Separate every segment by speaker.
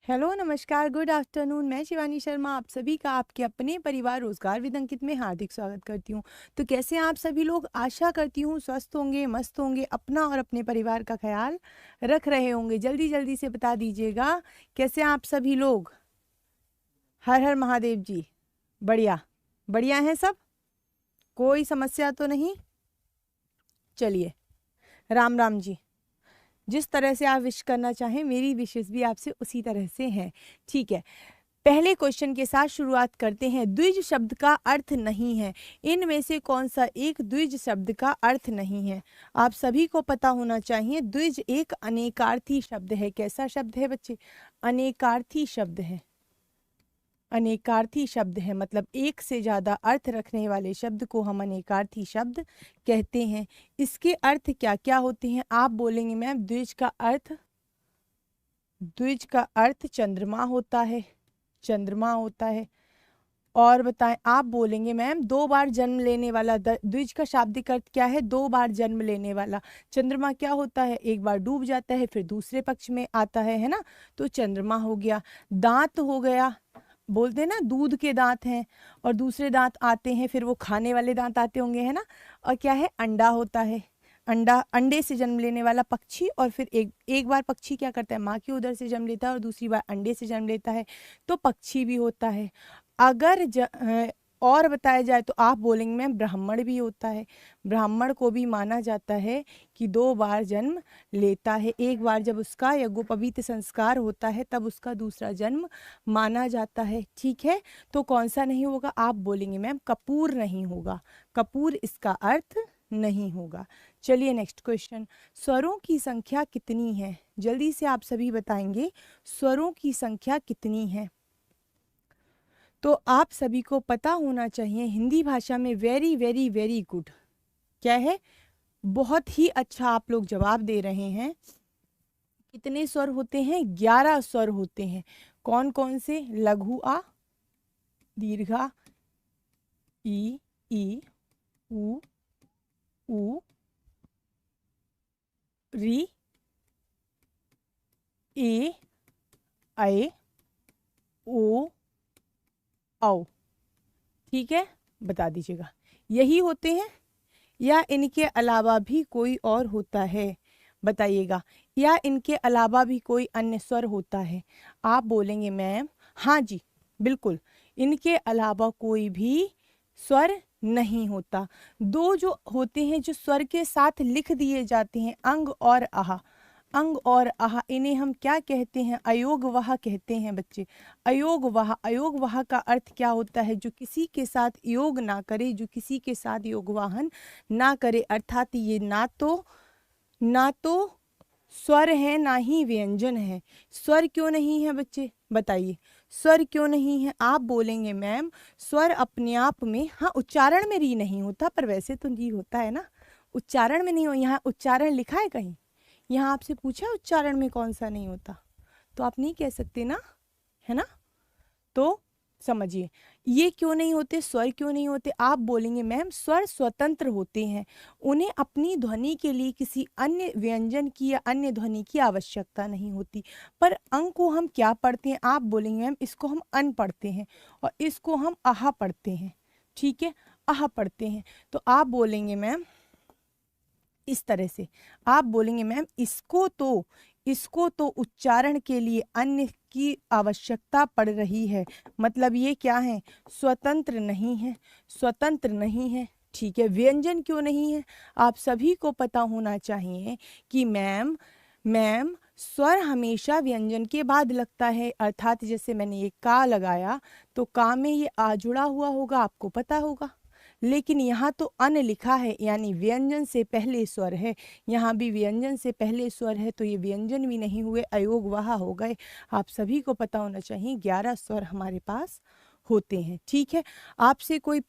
Speaker 1: Hello, नमस्कार, good afternoon. मैं शिवानी शर्मा आप सभी का आपके अपने परिवार रोजगार विद अंकित में हार्दिक स्वागत करती हूँ। तो कैसे हैं आप सभी लोग? आशा करती हूँ स्वस्थ होंगे, मस्त होंगे, अपना और अपने परिवार का ख्याल रख रहे होंगे। जल्दी जल्दी से बता दीजिएगा कैसे हैं आप सभी लोग। हर हर महादेव जी। बढ़िया बढ़िया हैं सब, कोई समस्या तो नहीं। चलिए, राम राम जी। जिस तरह से आप विश करना चाहें, मेरी विशेष भी आपसे उसी तरह से हैं। ठीक है, पहले क्वेश्चन के साथ शुरुआत करते हैं। द्विज शब्द का अर्थ नहीं है, इनमें से कौन सा एक द्विज शब्द का अर्थ नहीं है? आप सभी को पता होना चाहिए, द्विज एक अनेकार्थी शब्द है। कैसा शब्द है बच्चे? अनेकार्थी शब्द है। अनेकार्थी शब्द है मतलब एक से ज्यादा अर्थ रखने वाले शब्द को हम अनेकार्थी शब्द कहते हैं। इसके अर्थ क्या क्या होते हैं आप बोलेंगे मैम? द्विज का अर्थ चंद्रमा होता है, चंद्रमा होता है। और बताएं, आप बोलेंगे मैम दो बार जन्म लेने वाला। द्विज का शाब्दिक अर्थ क्या है? दो बार जन्म लेने वाला। चंद्रमा क्या होता है? एक बार डूब जाता है फिर दूसरे पक्ष में आता है ना, तो चंद्रमा हो गया। दांत हो गया, बोलते हैं ना दूध के दांत हैं, और दूसरे दांत आते हैं फिर वो खाने वाले दांत आते होंगे, है ना। और क्या है? अंडा होता है। अंडा, अंडे से जन्म लेने वाला पक्षी। और फिर एक बार पक्षी क्या करता है? माँ की उदर से जन्म लेता है और दूसरी बार अंडे से जन्म लेता है, तो पक्षी भी होता है। अगर और बताया जाए तो आप बोलेंगे मैम ब्राह्मण भी होता है। ब्राह्मण को भी माना जाता है कि दो बार जन्म लेता है। एक बार जब उसका यज्ञोपवीत संस्कार होता है तब उसका दूसरा जन्म माना जाता है। ठीक है, तो कौन सा नहीं होगा? आप बोलेंगे मैम कपूर नहीं होगा, कपूर इसका अर्थ नहीं होगा। चलिए नेक्स्ट क्वेश्चन। स्वरों की संख्या कितनी है? जल्दी से आप सभी बताएंगे स्वरों की संख्या कितनी है। तो आप सभी को पता होना चाहिए हिंदी भाषा में वेरी वेरी वेरी गुड क्या है? बहुत ही अच्छा आप लोग जवाब दे रहे हैं। कितने स्वर होते हैं? 11 स्वर होते हैं। कौन कौन से? लघु आ, दीर्घा, ई, उ, री, ए, ऐ, ओ, औ। ठीक है, बता दीजिएगा यही होते हैं या इनके अलावा भी कोई और होता है? बताइएगा, या इनके अलावा भी कोई अन्य स्वर होता है? आप बोलेंगे मैम हाँ जी बिल्कुल, इनके अलावा कोई भी स्वर नहीं होता। दो जो होते हैं जो स्वर के साथ लिख दिए जाते हैं, अंग और आह। अंग और आह, इन्हें हम क्या कहते हैं? अयोगवाह कहते हैं बच्चे। अयोगवाह, अयोगवाह का अर्थ क्या होता है? जो किसी के साथ योग ना करे, जो किसी के साथ योगवाहन ना करे, अर्थात ये ना तो स्वर है ना ही व्यंजन है। स्वर क्यों नहीं है बच्चे? बताइए स्वर क्यों नहीं है? आप बोलेंगे मैम स्वर अपने आप में, हाँ उच्चारण में री नहीं होता, पर वैसे तो री होता है ना। उच्चारण में नहीं हो, यहाँ उच्चारण लिखा है कहीं? यहाँ आपसे पूछा उच्चारण में कौन सा नहीं होता, तो आप नहीं कह सकते ना, है ना। तो समझिए ये क्यों नहीं होते, स्वर क्यों नहीं होते? आप बोलेंगे मैम स्वर स्वतंत्र होते हैं, उन्हें अपनी ध्वनि के लिए किसी अन्य व्यंजन की या अन्य ध्वनि की आवश्यकता नहीं होती। पर अंग को हम क्या पढ़ते हैं? आप बोलेंगे मैम इसको हम अन पढ़ते हैं और इसको हम आहा पढ़ते हैं। ठीक है, आहा पढ़ते हैं। तो आप बोलेंगे मैम इस तरह से, आप बोलेंगे मैम इसको तो उच्चारण के लिए अन्य की आवश्यकता पड़ रही है। मतलब ये क्या है? स्वतंत्र नहीं है, स्वतंत्र नहीं है। ठीक है, व्यंजन क्यों नहीं है? आप सभी को पता होना चाहिए कि मैम स्वर हमेशा व्यंजन के बाद लगता है। अर्थात जैसे मैंने ये का लगाया तो का में ये आ जुड़ा हुआ होगा, आपको पता होगा। लेकिन यहाँ तो अन लिखा है, यानी व्यंजन से पहले स्वर है। यहाँ भी व्यंजन से पहले स्वर है, तो ये व्यंजन भी नहीं हुए, अयोगवाह हो गए। आप सभी को पता होना चाहिए 11 स्वर हमारे पास होते हैं। ठीक है, आपसे कोई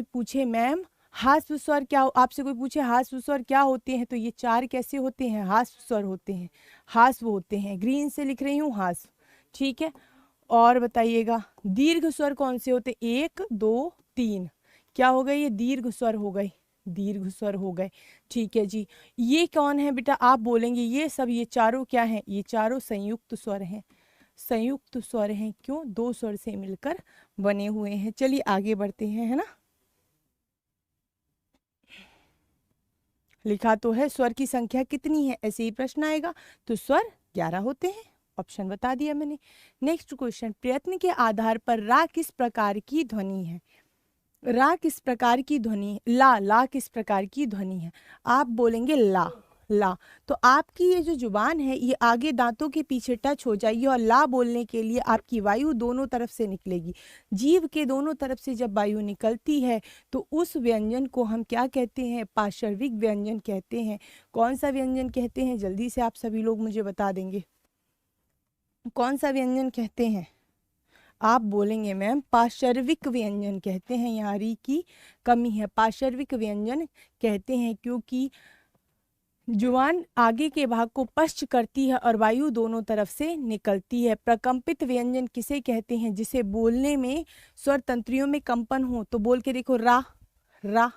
Speaker 1: पूछे मैम हास्व स्वर क्या, आपसे कोई पूछे हास्व स्वर क्या होते हैं, तो ये 4 कैसे होते हैं? हास्व स्वर होते हैं, हास्व होते हैं। ग्रीन से लिख रही हूँ हास्व। ठीक है, और बताइएगा दीर्घ स्वर कौन से होते? 1 2 3, क्या हो गए? ये दीर्घ स्वर हो गए, दीर्घ स्वर हो गए। ठीक है जी। ये कौन है बेटा, आप बोलेंगे ये सब, ये चारों क्या हैं, ये चारों संयुक्त स्वर हैं। संयुक्त स्वर हैं, क्यों, दो स्वर से मिलकर बने हुए हैं। चलिए आगे बढ़ते हैं, है ना। लिखा तो है स्वर की संख्या कितनी है, ऐसे ही प्रश्न आएगा। तो स्वर 11 होते हैं, ऑप्शन बता दिया मैंने। नेक्स्ट क्वेश्चन, प्रयत्न के आधार पर रा किस प्रकार की ध्वनि है। रा किस प्रकार की ध्वनि, ला किस प्रकार की ध्वनि है। आप बोलेंगे ला, ला। तो आपकी ये जो जुबान है ये आगे दांतों के पीछे टच हो जाएगी और ला बोलने के लिए आपकी वायु दोनों तरफ से निकलेगी। जीभ के दोनों तरफ से जब वायु निकलती है तो उस व्यंजन को हम क्या कहते हैं, पार्श्विक व्यंजन कहते हैं। कौन सा व्यंजन कहते हैं, जल्दी से आप सभी लोग मुझे बता देंगे, कौन सा व्यंजन कहते हैं। आप बोलेंगे मैम पार्श्विक व्यंजन कहते हैं, यहाँ री की कमी है, पार्श्विक व्यंजन कहते हैं, क्योंकि जुबान आगे के भाग को पश्च करती है और वायु दोनों तरफ से निकलती है। प्रकंपित व्यंजन किसे कहते हैं, जिसे बोलने में स्वर तंत्रियों में कंपन हो। तो बोल के देखो रा, रा,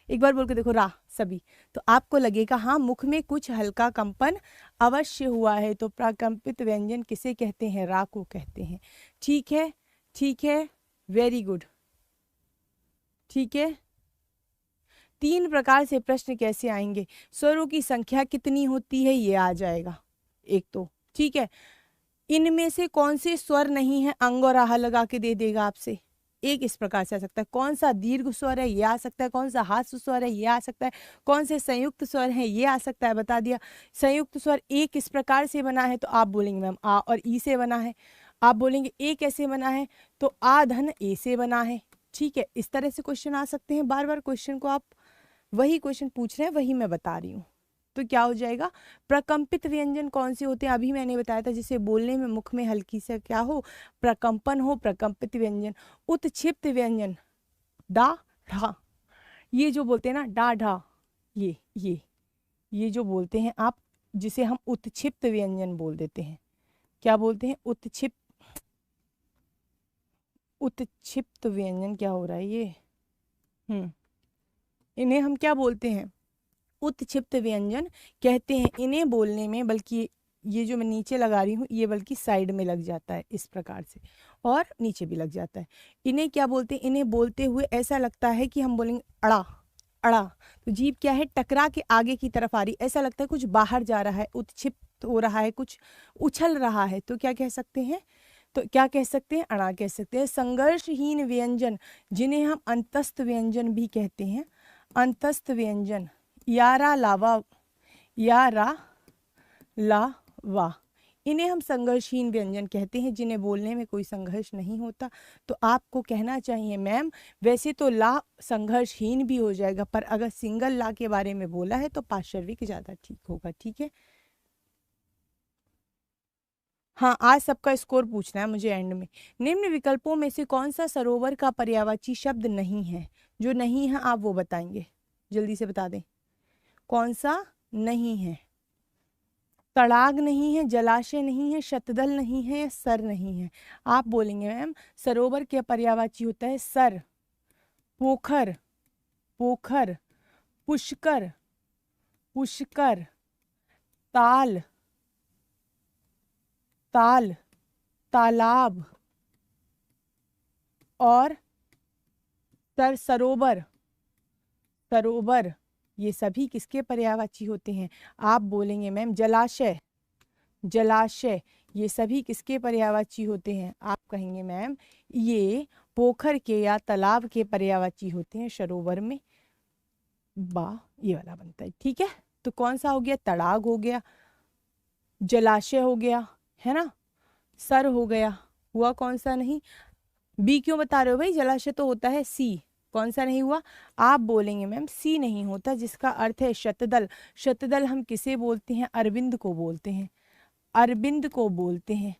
Speaker 1: एक बार बोल के देखो रा सभी, तो आपको लगेगा हाँ मुख में कुछ हल्का कंपन अवश्य हुआ है। तो प्रकंपित व्यंजन किसे कहते हैं, रा को कहते हैं। ठीक है, ठीक है, वेरी गुड। ठीक है, 3 प्रकार से प्रश्न कैसे आएंगे, स्वरों की संख्या कितनी होती है ये आ जाएगा एक तो। ठीक है, इनमें से कौन से स्वर नहीं है, अंग और आह लगा के दे देगा आपसे। एक इस प्रकार से आ सकता है, कौन सा दीर्घ स्वर है ये आ सकता है, कौन सा हास्य स्वर है ये आ सकता है, कौन से संयुक्त स्वर है ये आ सकता है, बता दिया। संयुक्त स्वर ए किस प्रकार से बना है, तो आप बोलेंगे मैम आ और ई से बना है। आप बोलेंगे ए कैसे बना है, तो आ धन ए से बना है। ठीक है, इस तरह से क्वेश्चन आ सकते हैं। बार बार क्वेश्चन को आप वही क्वेश्चन पूछ रहे हैं, वही मैं बता रही हूँ। तो क्या हो जाएगा, प्रकंपित व्यंजन कौन से होते हैं, अभी मैंने बताया था, जिसे बोलने में मुख में हल्की से क्या हो, प्रकंपन हो, प्रकंपित व्यंजन। उत्क्षिप्त व्यंजन डा ढा, ये जो बोलते हैं ना डा ढा, ये जो बोलते हैं आप, जिसे हम उत्क्षिप्त व्यंजन बोल देते हैं। क्या बोलते हैं, उत्क्षिप्त व्यंजन। क्या हो रहा है ये, इन्हें हम क्या बोलते हैं, उत्क्षिप्त व्यंजन कहते हैं। इन्हें बोलने में, बल्कि ये जो मैं नीचे लगा रही हूँ ये बल्कि साइड में लग जाता है इस प्रकार से, और नीचे भी लग जाता है। इन्हें क्या बोलते हैं, इन्हें बोलते हुए ऐसा लगता है कि हम बोलेंगे अड़ा, अड़ा। तो जीभ क्या है, टकरा के आगे की तरफ आ रही, ऐसा लगता है कुछ बाहर जा रहा है, उत्क्षिप्त हो रहा है, कुछ उछल रहा है। तो क्या कह सकते हैं, तो क्या कह सकते हैं, अड़ा कह सकते हैं। संघर्षहीन व्यंजन, जिन्हें हम अंतस्थ व्यंजन भी कहते हैं। अंतस्थ व्यंजन यारा लावा, यारा ला वा, इन्हें हम संघर्षहीन व्यंजन कहते हैं, जिन्हें बोलने में कोई संघर्ष नहीं होता। तो आपको कहना चाहिए मैम वैसे तो ला संघर्षहीन भी हो जाएगा, पर अगर सिंगल ला के बारे में बोला है तो पार्श्विक ज्यादा ठीक होगा। ठीक है, हाँ आज सबका स्कोर पूछना है मुझे एंड में। निम्न विकल्पों में से कौन सा सरोवर का पर्यायवाची शब्द नहीं है, जो नहीं है आप वो बताएंगे, जल्दी से बता दें। कौन सा नहीं है, तड़ाग नहीं है, जलाशय नहीं है, शतदल नहीं है, या सर नहीं है। आप बोलेंगे मैम सरोवर के पर्यायवाची होता है सर, पोखर, पोखर, पुष्कर, पुष्कर, ताल, ताल, तालाब, और सरोवर, सरोवर। ये सभी किसके पर्यायवाची होते हैं, आप बोलेंगे मैम जलाशय, जलाशय। ये सभी किसके पर्यायवाची होते हैं, आप कहेंगे मैम ये पोखर के या तालाब के पर्यायवाची होते हैं। सरोवर में बा ये वाला बनता है। ठीक है, तो कौन सा हो गया, तड़ाग हो गया, जलाशय हो गया, है ना, सर हो गया, हुआ कौन सा नहीं। बी क्यों बता रहे हो भाई, जलाशय तो होता है सी, कौन सा नहीं हुआ। आप बोलेंगे मैम सी नहीं होता, जिसका अर्थ है शतदल। शतदल हम किसे बोलते हैं, अरविंद को बोलते हैं, अरविंद को बोलते हैं,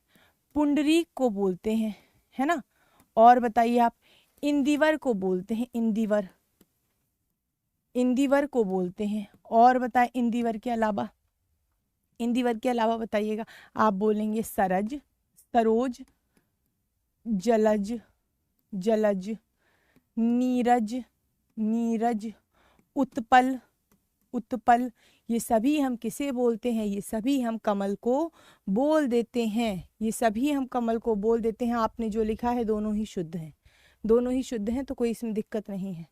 Speaker 1: पुंडरीक को बोलते हैं, है ना। और बताइए आप, इंदिवर को बोलते हैं, इंदिवर, इंदिवर को बोलते हैं। और बताएं इंदिवर के अलावा, इंदिवर के अलावा बताइएगा। आप बोलेंगे सरज, सरोज, जलज, जलज, नीरज, नीरज, उत्पल, उत्पल, ये सभी हम किसे बोलते हैं? ये सभी हम कमल को बोल देते हैं, ये सभी हम कमल को बोल देते हैं। आपने जो लिखा है दोनों ही शुद्ध हैं, दोनों ही शुद्ध हैं, तो कोई इसमें दिक्कत नहीं है।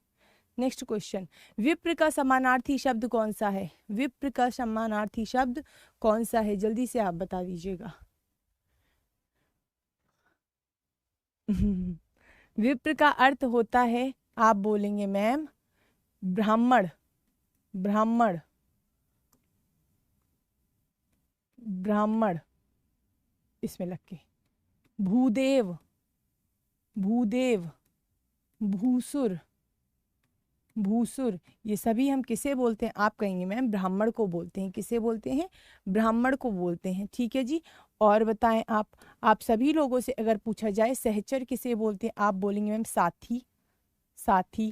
Speaker 1: नेक्स्ट क्वेश्चन, विप्र का समानार्थी शब्द कौन सा है? विप्र का समानार्थी शब्द कौन सा है? जल्दी से आप बता दीजिएगा। विप्र का अर्थ होता है, आप बोलेंगे मैम ब्राह्मण, ब्राह्मण, ब्राह्मण, इसमें लग के भूदेव, भूदेव, भूसुर, भूसुर, ये सभी हम किसे बोलते हैं? आप कहेंगे मैम ब्राह्मण को बोलते हैं। किसे बोलते हैं? ब्राह्मण को बोलते हैं। ठीक है जी। और बताएं आप सभी लोगों से अगर पूछा जाए सहचर किसे बोलते हैं? आप बोलेंगे मैम साथी, साथी,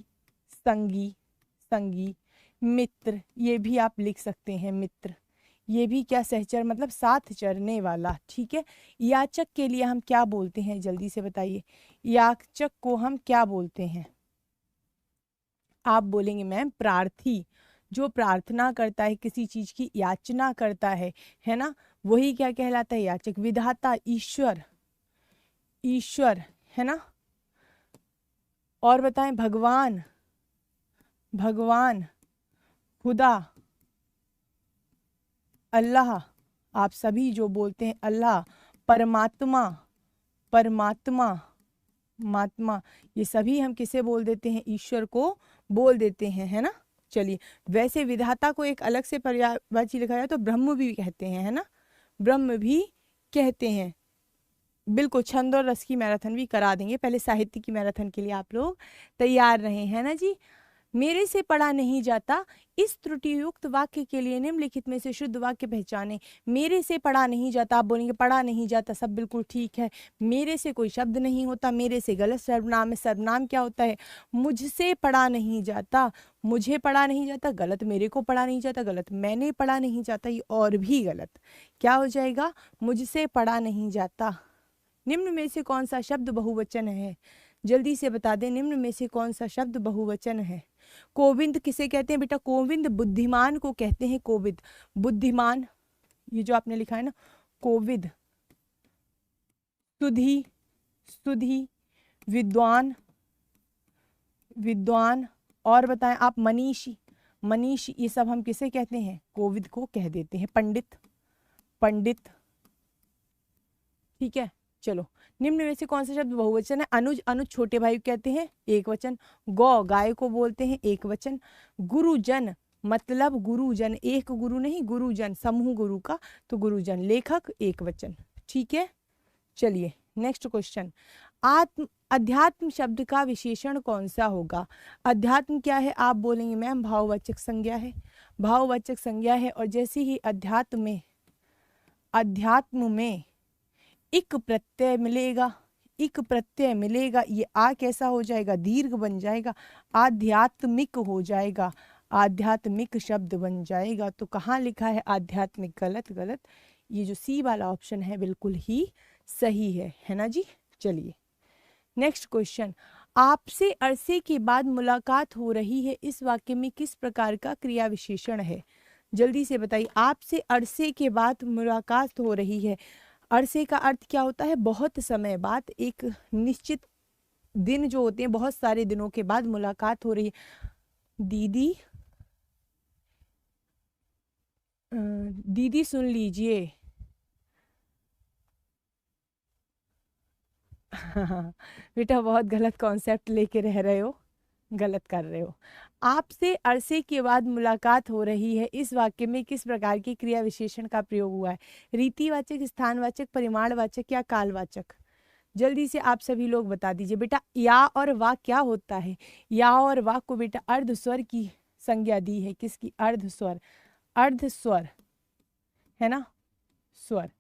Speaker 1: संगी, संगी, मित्र, ये भी आप लिख सकते हैं मित्र, ये भी क्या सहचर मतलब साथ चरने वाला। ठीक है। याचक के लिए हम क्या बोलते हैं? जल्दी से बताइए, याचक को हम क्या बोलते हैं? आप बोलेंगे मैम प्रार्थी, जो प्रार्थना करता है, किसी चीज की याचना करता है ना, वही क्या कहलाता है? याचक। विधाता ईश्वर, ईश्वर, है ना। और बताएं भगवान, भगवान, खुदा, अल्लाह, आप सभी जो बोलते हैं अल्लाह, परमात्मा, परमात्मा, महात्मा, ये सभी हम किसे बोल देते हैं? ईश्वर को बोल देते हैं, है ना। चलिए, वैसे विधाता को एक अलग से पर्यायवाची लिखा जाए तो ब्रह्म भी कहते हैं, है ना, ब्रह्म भी कहते हैं। बिल्कुल, छंद और रस की मैराथन भी करा देंगे, पहले साहित्य की मैराथन के लिए आप लोग तैयार रहे, है ना जी। मेरे से पढ़ा नहीं जाता, इस त्रुटि युक्त वाक्य के लिए निम्नलिखित में से शुद्ध वाक्य पहचाने। मेरे से पढ़ा नहीं जाता, आप बोलेंगे पढ़ा नहीं जाता, सब बिल्कुल ठीक है। मेरे से कोई शब्द नहीं होता, मेरे से गलत सर्वनाम है। सर्वनाम क्या होता है? मुझसे पढ़ा नहीं जाता, मुझे पढ़ा नहीं जाता गलत, मेरे को पढ़ा नहीं जाता गलत, मैंने पढ़ा नहीं जाता ये और भी गलत। क्या हो जाएगा? मुझसे पढ़ा नहीं जाता। निम्न में से कौन सा शब्द बहुवचन है? जल्दी से बता दें, निम्न में से कौन सा शब्द बहुवचन है? कोविंद किसे कहते हैं बेटा? कोविंद बुद्धिमान को कहते हैं। कोविद, बुद्धिमान, ये जो आपने लिखा है ना, कोविद। सुधी, सुधी, विद्वान, विद्वान। और बताएं आप मनीषी, मनीषी, ये सब हम किसे कहते हैं? कोविद को कह देते हैं। पंडित, पंडित। ठीक है। चलो, निम्न में से कौन सा शब्द बहुवचन है? अनुज, अनुज छोटे भाई कहते हैं, एक वचन। गौ, गाय को बोलते हैं, एक वचन। गुरुजन, मतलब गुरुजन, एक गुरु नहीं, गुरुजन, समूह गुरु का, तो गुरुजन। लेखक, एक वचन। ठीक है। चलिए, नेक्स्ट क्वेश्चन, अध्यात्म शब्द का विशेषण कौन सा होगा? अध्यात्म क्या है? आप बोलेंगे मैम भाववाचक संज्ञा है, भाववाचक संज्ञा है। और जैसे ही अध्यात्म में, अध्यात्म में इक प्रत्यय मिलेगा, इक प्रत्यय मिलेगा, ये आ कैसा हो जाएगा? दीर्घ बन जाएगा, आध्यात्मिक हो जाएगा, आध्यात्मिक शब्द बन जाएगा। तो कहाँ लिखा है आध्यात्मिक? गलत, गलत, ये जो सी वाला ऑप्शन है बिल्कुल ही सही है ना जी। चलिए, नेक्स्ट क्वेश्चन, आपसे अरसे के बाद मुलाकात हो रही है, इस वाक्य में किस प्रकार का क्रिया विशेषण है? जल्दी से बताइए, आपसे अरसे के बाद मुलाकात हो रही है, अरसे का अर्थ क्या होता है? बहुत समय बाद, एक निश्चित दिन जो होते हैं, बहुत सारे दिनों के बाद मुलाकात हो रही है। दीदी, दीदी सुन लीजिए। बेटा बहुत गलत कॉन्सेप्ट लेके रह रहे हो, गलत कर रहे हो। आपसे अरसे के बाद मुलाकात हो रही है, इस वाक्य में किस प्रकार की क्रिया विशेषण का प्रयोग हुआ है? रीतिवाचक, स्थानवाचक, परिमाणवाचक या कालवाचक? जल्दी से आप सभी लोग बता दीजिए। बेटा या और वा क्या होता है? या और वा को बेटा अर्ध स्वर की संज्ञा दी है। किसकी? अर्ध स्वर, अर्ध स्वर, है ना, स्वर।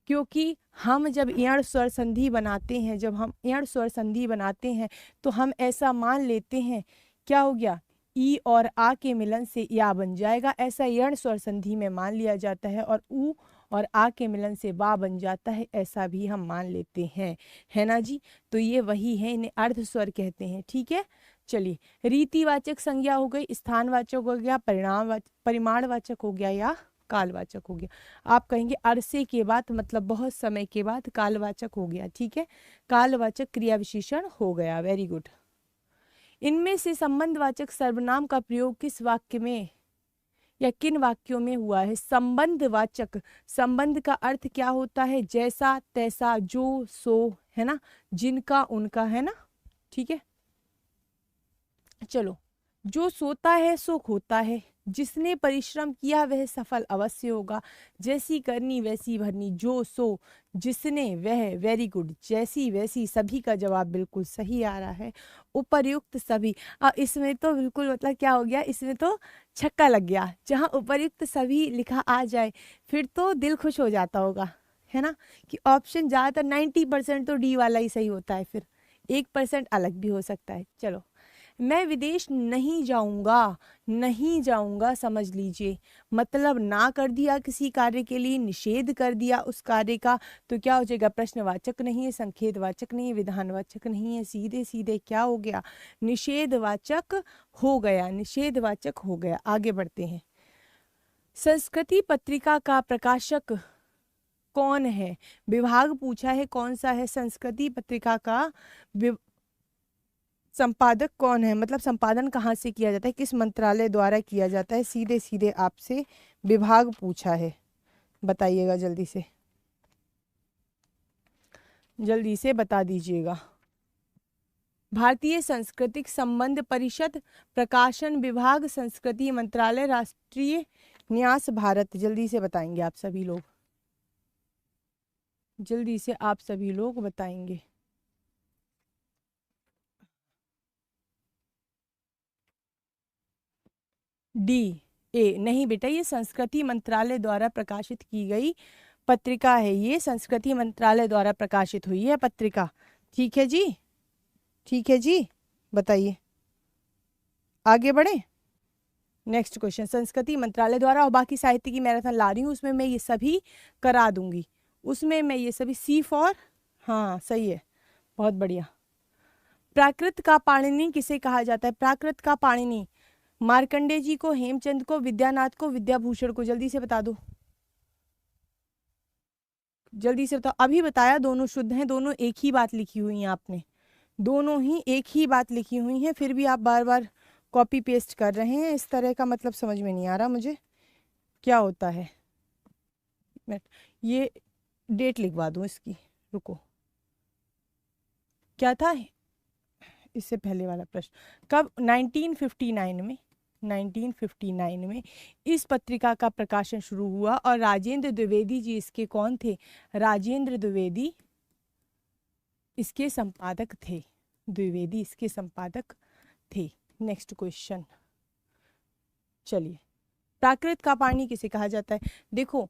Speaker 1: क्योंकि हम जब यण स्वर संधि बनाते हैं, जब हम यण स्वर संधि बनाते हैं तो हम ऐसा मान लेते हैं, क्या हो गया? ई और आ के मिलन से या बन जाएगा, ऐसा यण स्वर संधि में मान लिया जाता है। और ऊ और आ के मिलन से वा बन जाता है, ऐसा भी हम मान लेते हैं, है ना जी। तो ये वही है, इन्हें अर्ध स्वर कहते हैं। ठीक है। चलिए, रीतिवाचक संज्ञा हो गई, स्थानवाचक हो गया, परिमाणवाचक हो गया या कालवाचक हो गया। आप कहेंगे अरसे के बाद मतलब बहुत समय के बाद कालवाचक हो गया, ठीक है, कालवाचक क्रिया विशेषण हो गया, वेरी गुड। इनमें से संबंधवाचक सर्वनाम का प्रयोग किस वाक्य में या किन वाक्यों में हुआ है? संबंधवाचक, संबंध का अर्थ क्या होता है? जैसा, तैसा, जो, सो, है ना, जिनका, उनका, है ना, ठीक है। चलो, जो सोता है सो खोता है, जिसने परिश्रम किया वह सफल अवश्य होगा, जैसी करनी वैसी भरनी, जो, सो, जिसने, वह, वेरी गुड, जैसी वैसी, सभी का जवाब बिल्कुल सही आ रहा है। उपर्युक्त सभी, अब इसमें तो बिल्कुल मतलब क्या हो गया, इसमें तो छक्का लग गया। जहाँ उपर्युक्त सभी लिखा आ जाए फिर तो दिल खुश हो जाता होगा, है ना, कि ऑप्शन ज़्यादातर 90% तो डी वाला ही सही होता है, फिर 1% अलग भी हो सकता है। चलो, मैं विदेश नहीं जाऊंगा, नहीं जाऊंगा समझ लीजिए, मतलब ना कर दिया किसी कार्य के लिए, निषेध कर दिया उस कार्य का, तो क्या हो जाएगा? प्रश्नवाचक नहीं है, संकेतवाचक नहीं है, विधानवाचक नहीं है, सीधे सीधे क्या हो गया? निषेधवाचक हो गया, निषेधवाचक हो गया। आगे बढ़ते हैं। संस्कृति पत्रिका का प्रकाशक कौन है? विभाग पूछा है, कौन सा है? संस्कृति पत्रिका का संपादक कौन है, मतलब संपादन कहाँ से किया जाता है, किस मंत्रालय द्वारा किया जाता है? सीधे सीधे आपसे विभाग पूछा है, बताइएगा जल्दी से, जल्दी से बता दीजिएगा। भारतीय सांस्कृतिक संबंध परिषद, प्रकाशन विभाग, संस्कृति मंत्रालय, राष्ट्रीय न्यास भारत। जल्दी से बताएंगे आप सभी लोग, जल्दी से आप सभी लोग बताएंगे। डी, ए नहीं बेटा, ये संस्कृति मंत्रालय द्वारा प्रकाशित की गई पत्रिका है, ये संस्कृति मंत्रालय द्वारा प्रकाशित हुई है पत्रिका। ठीक है जी, ठीक है जी, बताइए, आगे बढ़े। नेक्स्ट क्वेश्चन, संस्कृति मंत्रालय द्वारा, और बाकी साहित्य की मैराथन ला रही हूँ, उसमें मैं ये सभी करा दूंगी, उसमें मैं ये सभी, सी फॉर, हाँ सही है, बहुत बढ़िया। प्राकृत का पाणिनि किसे कहा जाता है? प्राकृत का पाणिनि मार्कंडेय जी को, हेमचंद को, विद्यानाथ को, विद्याभूषण को। जल्दी से बता दो, जल्दी से बताओ। अभी बताया दोनों शुद्ध हैं, दोनों एक ही बात लिखी हुई है आपने, दोनों ही एक ही बात लिखी हुई है, फिर भी आप बार बार कॉपी पेस्ट कर रहे हैं, इस तरह का मतलब समझ में नहीं आ रहा मुझे क्या होता है। ये डेट लिखवा दूं इसकी, रुको, क्या था इससे पहले वाला प्रश्न? कब? 1959 में, 1959 में इस पत्रिका का प्रकाशन शुरू हुआ, और राजेंद्र द्विवेदी जी इसके कौन थे? राजेंद्र द्विवेदी इसके संपादक थे, द्विवेदी इसके संपादक थे। नेक्स्ट क्वेश्चन, चलिए, प्राकृत का पाणिनि किसे कहा जाता है? देखो,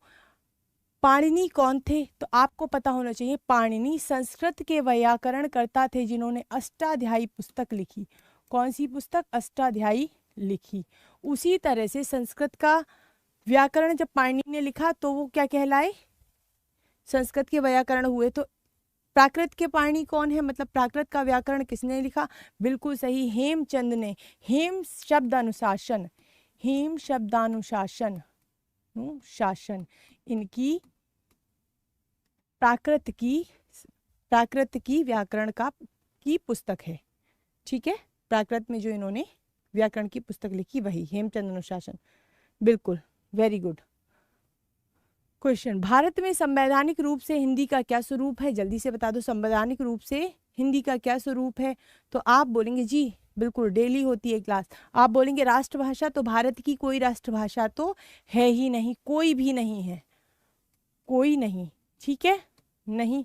Speaker 1: पाणिनि कौन थे तो आपको पता होना चाहिए। पाणिनि संस्कृत के व्याकरणकर्ता थे, जिन्होंने अष्टाध्यायी पुस्तक लिखी। कौन सी पुस्तक? अष्टाध्यायी लिखी। उसी तरह से संस्कृत का व्याकरण जब पाणिनि ने लिखा तो वो क्या कहलाए? संस्कृत के व्याकरण हुए। तो प्राकृत के पाणिनि कौन है, मतलब प्राकृत का व्याकरण किसने लिखा? बिल्कुल सही, हेमचंद ने। हेम शब्द अनुशासन, हेम शब्दानुशासन शासन, इनकी प्राकृत की व्याकरण की पुस्तक है। ठीक है, प्राकृत में जो इन्होंने व्याकरण की पुस्तक लिखी वही हेमचंद अनुशासन, बिल्कुल, वेरी गुड। क्वेश्चन, भारत में संवैधानिक रूप से हिंदी का क्या स्वरूप है? जल्दी से बता दो, संवैधानिक रूप से हिंदी का क्या स्वरूप है? तो आप बोलेंगे जी बिल्कुल, डेली होती है क्लास। आप बोलेंगे राष्ट्रभाषा, तो भारत की कोई राष्ट्रभाषा तो है ही नहीं, कोई भी नहीं है, कोई नहीं, ठीक है, नहीं।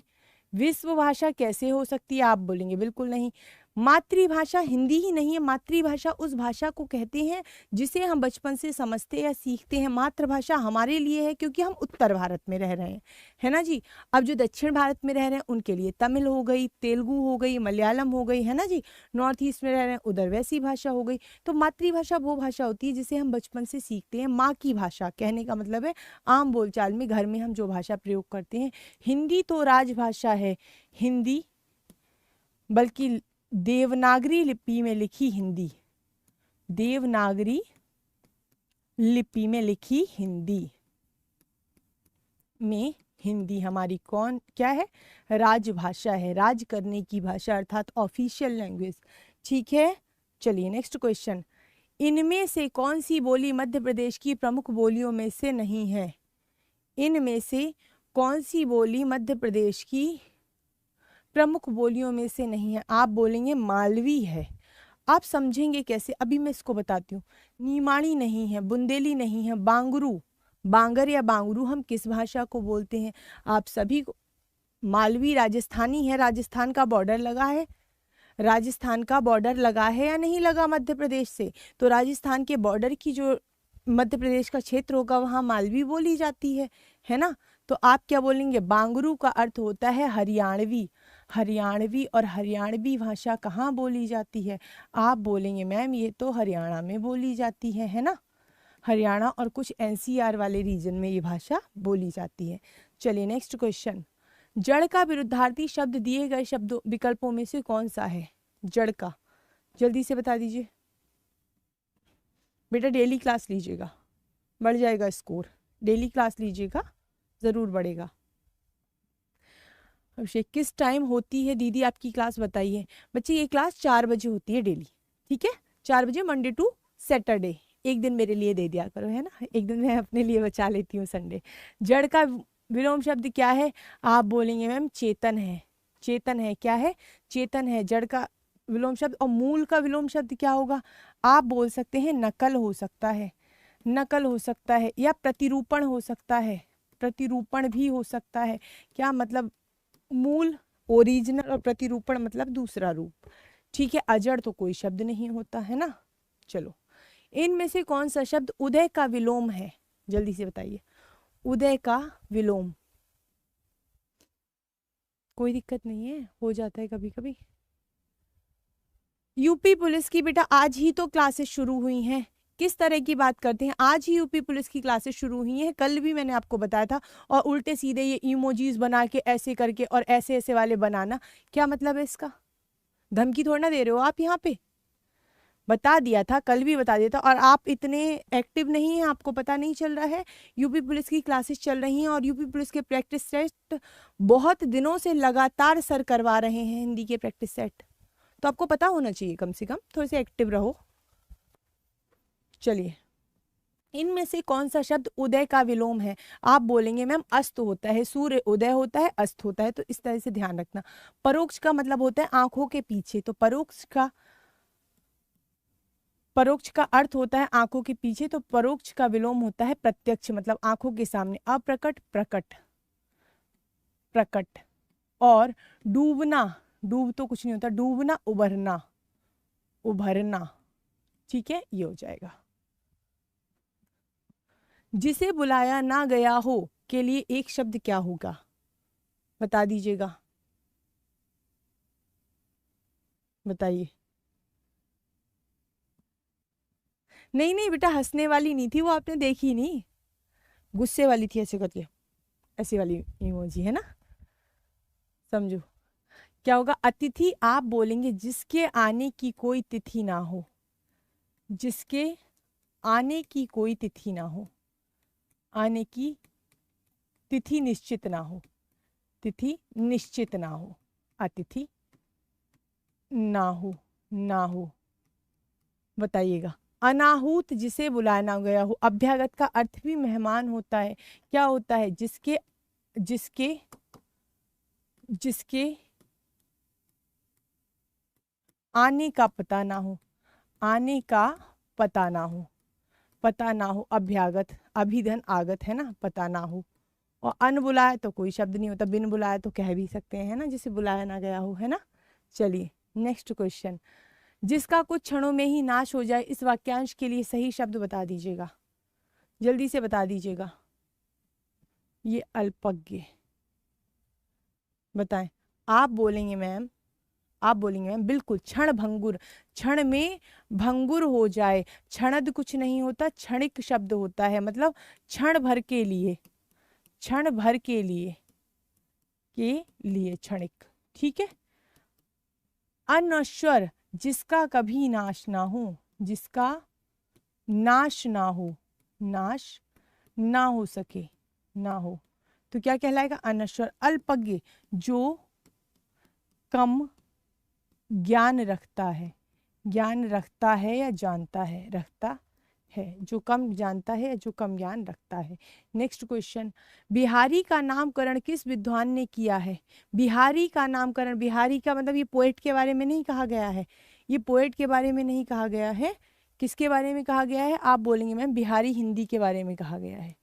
Speaker 1: विश्व भाषा कैसे हो सकती है? आप बोलेंगे बिल्कुल नहीं। मातृभाषा हिंदी ही नहीं है, मातृभाषा उस भाषा को कहते हैं जिसे हम बचपन से समझते या सीखते हैं। मातृभाषा हमारे लिए है क्योंकि हम उत्तर भारत में रह रहे हैं, है ना जी। अब जो दक्षिण भारत में रह रहे हैं उनके लिए तमिल हो गई, तेलुगु हो गई, मलयालम हो गई, है ना जी। नॉर्थ ईस्ट में रह रहे हैं उधर वैसी भाषा हो गई। तो मातृभाषा वो भाषा होती है जिसे हम बचपन से सीखते हैं। माँ की भाषा कहने का मतलब है आम बोलचाल में घर में हम जो भाषा प्रयोग करते हैं। हिंदी तो राजभाषा है, हिंदी बल्कि देवनागरी लिपि में लिखी हिंदी, देवनागरी लिपि में लिखी हिंदी में हिंदी हमारी कौन क्या है, राजभाषा है, राज करने की भाषा अर्थात ऑफिशियल लैंग्वेज। ठीक है, चलिए नेक्स्ट क्वेश्चन। इनमें से कौन सी बोली मध्य प्रदेश की प्रमुख बोलियों में से नहीं है? इनमें से कौन सी बोली मध्य प्रदेश की प्रमुख बोलियों में से नहीं है? आप बोलेंगे मालवी है। आप समझेंगे कैसे, अभी मैं इसको बताती हूँ। निमाड़ी नहीं है, बुंदेली नहीं है, बांगरू, बांगर या बांगरू हम किस भाषा को बोलते हैं? आप सभी को मालवी राजस्थानी है, राजस्थान का बॉर्डर लगा है, राजस्थान का बॉर्डर लगा है या नहीं लगा मध्य प्रदेश से? तो राजस्थान के बॉर्डर की जो मध्य प्रदेश का क्षेत्र होगा वहाँ मालवी बोली जाती है ना? तो आप क्या बोलेंगे? बांगरू का अर्थ होता है हरियाणवी, हरियाणवी, और हरियाणवी भाषा कहाँ बोली जाती है? आप बोलेंगे मैम ये तो हरियाणा में बोली जाती है ना? हरियाणा और कुछ एनसीआर वाले रीजन में ये भाषा बोली जाती है। चलिए नेक्स्ट क्वेश्चन। जड़ का विरुद्धार्थी शब्द दिए गए शब्दों विकल्पों में से कौन सा है? जड़ का जल्दी से बता दीजिए बेटा, डेली क्लास लीजिएगा, बढ़ जाएगा स्कोर, डेली क्लास लीजिएगा ज़रूर बढ़ेगा। अभिषेक किस टाइम होती है दीदी आपकी क्लास बताइए? बच्चे ये क्लास 4 बजे होती है डेली, ठीक है, 4 बजे मंडे टू सैटरडे। एक दिन मेरे लिए दे दिया करो, है ना, एक दिन मैं अपने लिए बचा लेती हूँ संडे। जड़ का विलोम शब्द क्या है? आप बोलेंगे मैम चेतन है, चेतन है, क्या है? चेतन है जड़ का विलोम शब्द। और मूल का विलोम शब्द क्या होगा? आप बोल सकते हैं नकल हो सकता है, नकल हो सकता है, या प्रतिरूपण हो सकता है, प्रतिरूपण भी हो सकता है। क्या मतलब? मूल ओरिजिनल और प्रतिरूपण मतलब दूसरा रूप। ठीक है, अजड़ तो कोई शब्द नहीं होता है ना। चलो, इनमें से कौन सा शब्द उदय का विलोम है? जल्दी से बताइए, उदय का विलोम। कोई दिक्कत नहीं है, हो जाता है कभी कभी। यूपी पुलिस की बेटा आज ही तो क्लासेस शुरू हुई हैं। किस तरह की बात करते हैं? आज ही यूपी पुलिस की क्लासेस शुरू हुई हैं, कल भी मैंने आपको बताया था। और उल्टे सीधे ये इमोजीज बना के ऐसे करके और ऐसे ऐसे वाले बनाना, क्या मतलब है इसका? धमकी थोड़ा ना दे रहे हो आप यहाँ पे? बता दिया था, कल भी बता दिया था, और आप इतने एक्टिव नहीं हैं, आपको पता नहीं चल रहा है। यूपी पुलिस की क्लासेस चल रही हैं और यूपी पुलिस के प्रैक्टिस सेट बहुत दिनों से लगातार सर करवा रहे हैं, हिंदी के प्रैक्टिस सेट, तो आपको पता होना चाहिए, कम से कम थोड़े से एक्टिव रहो। चलिए, इनमें से कौन सा शब्द उदय का विलोम है? आप बोलेंगे मैम अस्त होता है, सूर्य उदय होता है, अस्त होता है, तो इस तरह से ध्यान रखना। परोक्ष का मतलब होता है आंखों के पीछे, तो परोक्ष का अर्थ होता है आंखों के पीछे, तो परोक्ष का विलोम होता है प्रत्यक्ष, मतलब आंखों के सामने। अप्रकट प्रकट, प्रकट। और डूबना, डूब तो कुछ नहीं होता, डूबना उभरना, उभरना। ठीक है, ये हो जाएगा। जिसे बुलाया ना गया हो के लिए एक शब्द क्या होगा? बता दीजिएगा, बताइए। नहीं नहीं बेटा, हंसने वाली नहीं थी वो, आपने देखी नहीं, गुस्से वाली थी, ऐसे करके, ऐसी वाली इमोजी है ना, समझो। क्या होगा? अतिथि आप बोलेंगे जिसके आने की कोई तिथि ना हो, जिसके आने की कोई तिथि ना हो, आने की तिथि निश्चित ना हो, तिथि निश्चित ना हो, अतिथि ना हो, ना हो। बताइएगा। अनाहूत जिसे बुलाया ना गया हो। अभ्यागत का अर्थ भी मेहमान होता है। क्या होता है? जिसके जिसके जिसके आने का पता ना हो, आने का पता ना हो, पता ना हो, अभ्यागत, अभिधन आगत है ना, पता ना हो। और अन बुलाया तो कोई शब्द नहीं होता, बिन बुलाया तो कह भी सकते हैं, है ना, जिसे बुलाया ना गया हो, है ना। चलिए नेक्स्ट क्वेश्चन। जिसका कुछ क्षणों में ही नाश हो जाए, इस वाक्यांश के लिए सही शब्द बता दीजिएगा, जल्दी से बता दीजिएगा। ये अल्पज्ञ, बताएं। आप बोलेंगे मैम, आप बोलेंगे मैम बिल्कुल, क्षण भंगुर, क्षण में भंगुर हो जाए। क्षणद कुछ नहीं होता, क्षणिक शब्द होता है, मतलब क्षण भर के लिए, क्षण भर के लिए, क्षणिक। ठीक है, अनश्वर जिसका कभी नाश ना हो, जिसका नाश ना हो, नाश ना हो सके, ना हो, तो क्या कहलाएगा? अनश्वर। अल्पज्ञ जो कम ज्ञान रखता है, ज्ञान रखता है या जानता है, रखता है, जो कम जानता है या जो कम ज्ञान रखता है। नेक्स्ट क्वेश्चन, बिहारी का नामकरण किस विद्वान ने किया है? बिहारी का नामकरण, बिहारी का मतलब ये पोएट के बारे में नहीं कहा गया है, ये पोएट के बारे में नहीं कहा गया है, किसके बारे में कहा गया है? आप बोलेंगे मैम बिहारी हिंदी के बारे में कहा गया है,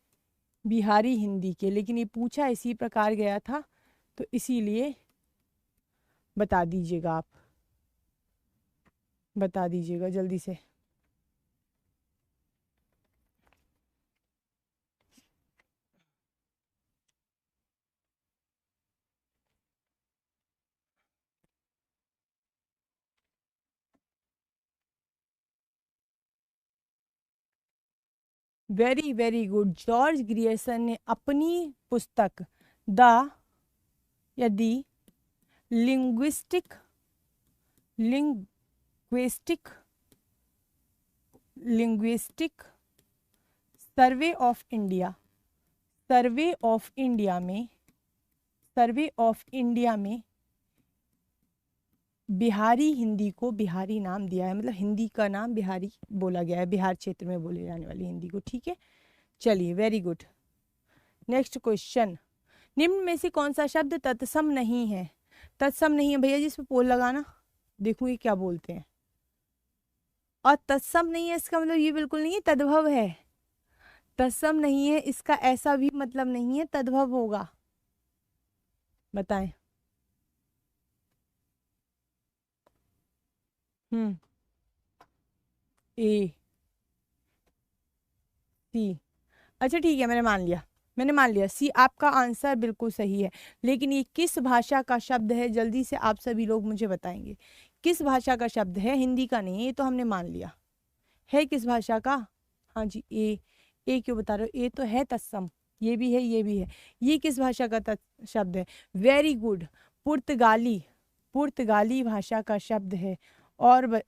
Speaker 1: बिहारी हिंदी के, लेकिन ये पूछा इसी प्रकार गया था तो इसीलिए बता दीजिएगा, आप बता दीजिएगा जल्दी से। Very very good. George Grierson ने अपनी पुस्तक द या the linguistic linguistic linguistic survey of India, survey of India में, सर्वे ऑफ इंडिया में बिहारी हिंदी को बिहारी नाम दिया है, मतलब हिंदी का नाम बिहारी बोला गया है, बिहार क्षेत्र में बोले जाने वाली हिंदी को। ठीक है, चलिए वेरी गुड। नेक्स्ट क्वेश्चन, निम्न में से कौन सा शब्द तत्सम नहीं है? तत्सम नहीं है भैया जी, इस पे पोल लगाना, देखूँ ये क्या बोलते हैं। और तत्सम नहीं है इसका मतलब ये बिल्कुल नहीं है तद्भव है, तत्सम नहीं है इसका ऐसा भी मतलब नहीं है तद्भव होगा, बताएं। ए सी, अच्छा ठीक है, मैंने मान लिया, मैंने मान लिया सी आपका आंसर बिल्कुल सही है। लेकिन ये किस भाषा का शब्द है, जल्दी से आप सभी लोग मुझे बताएंगे किस भाषा का शब्द है? हिंदी का नहीं है, ये तो हमने मान लिया है, किस भाषा का? हाँ जी, ए क्यों बता रहे हो? ए तो है तत्सम, ये भी है, ये भी है, ये किस भाषा का शब्द है? वेरी गुड, पुर्तगाली, पुर्तगाली भाषा का शब्द है। और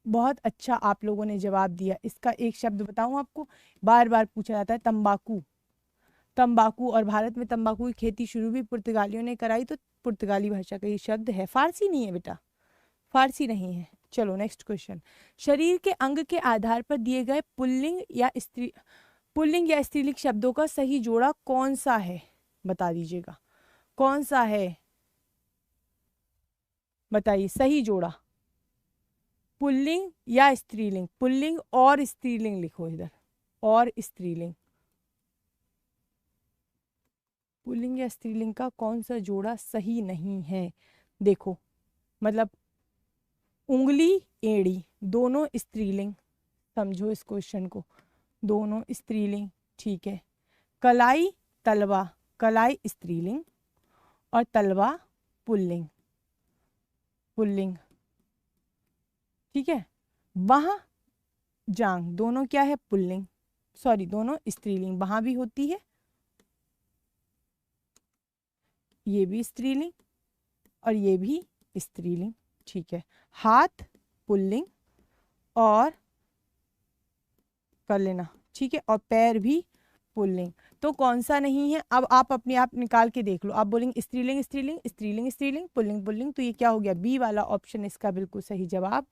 Speaker 1: बहुत अच्छा आप लोगों ने जवाब दिया। इसका एक शब्द बताऊं आपको, बार बार पूछा जाता है, तंबाकू, तंबाकू। और भारत में तंबाकू की खेती शुरू भी पुर्तगालियों ने कराई, तो पुर्तगाली भाषा का ये शब्द है, फारसी नहीं है बेटा, फारसी नहीं है। चलो नेक्स्ट क्वेश्चन, शरीर के अंग के आधार पर दिए गए पुल्लिंग या स्त्रीलिंग शब्दों का सही जोड़ा कौन सा है? बता दीजिएगा कौन सा है, बताइए सही जोड़ा, पुल्लिंग या स्त्रीलिंग? पुल्लिंग और स्त्रीलिंग लिखो इधर, और स्त्रीलिंग, पुल्लिंग या स्त्रीलिंग का कौन सा जोड़ा सही नहीं है? देखो, मतलब उंगली एड़ी दोनों स्त्रीलिंग, समझो इस क्वेश्चन को, दोनों स्त्रीलिंग, ठीक है। कलाई तलवा, कलाई स्त्रीलिंग और तलवा पुल्लिंग, पुल्लिंग, ठीक है। वहां जांग दोनों क्या है? पुल्लिंग, सॉरी दोनों स्त्रीलिंग, वहां भी होती है, ये भी स्त्रीलिंग और ये भी स्त्रीलिंग, ठीक है। हाथ पुल्लिंग और कर लेना, ठीक है, और पैर भी पुल्लिंग, तो कौन सा नहीं है? अब आप अपने आप निकाल के देख लो, आप बोलेंगे स्त्रीलिंग स्त्रीलिंग स्त्रीलिंग स्त्रीलिंग पुल्लिंग पुल्लिंग, तो ये क्या हो गया? बी वाला ऑप्शन इसका बिल्कुल सही जवाब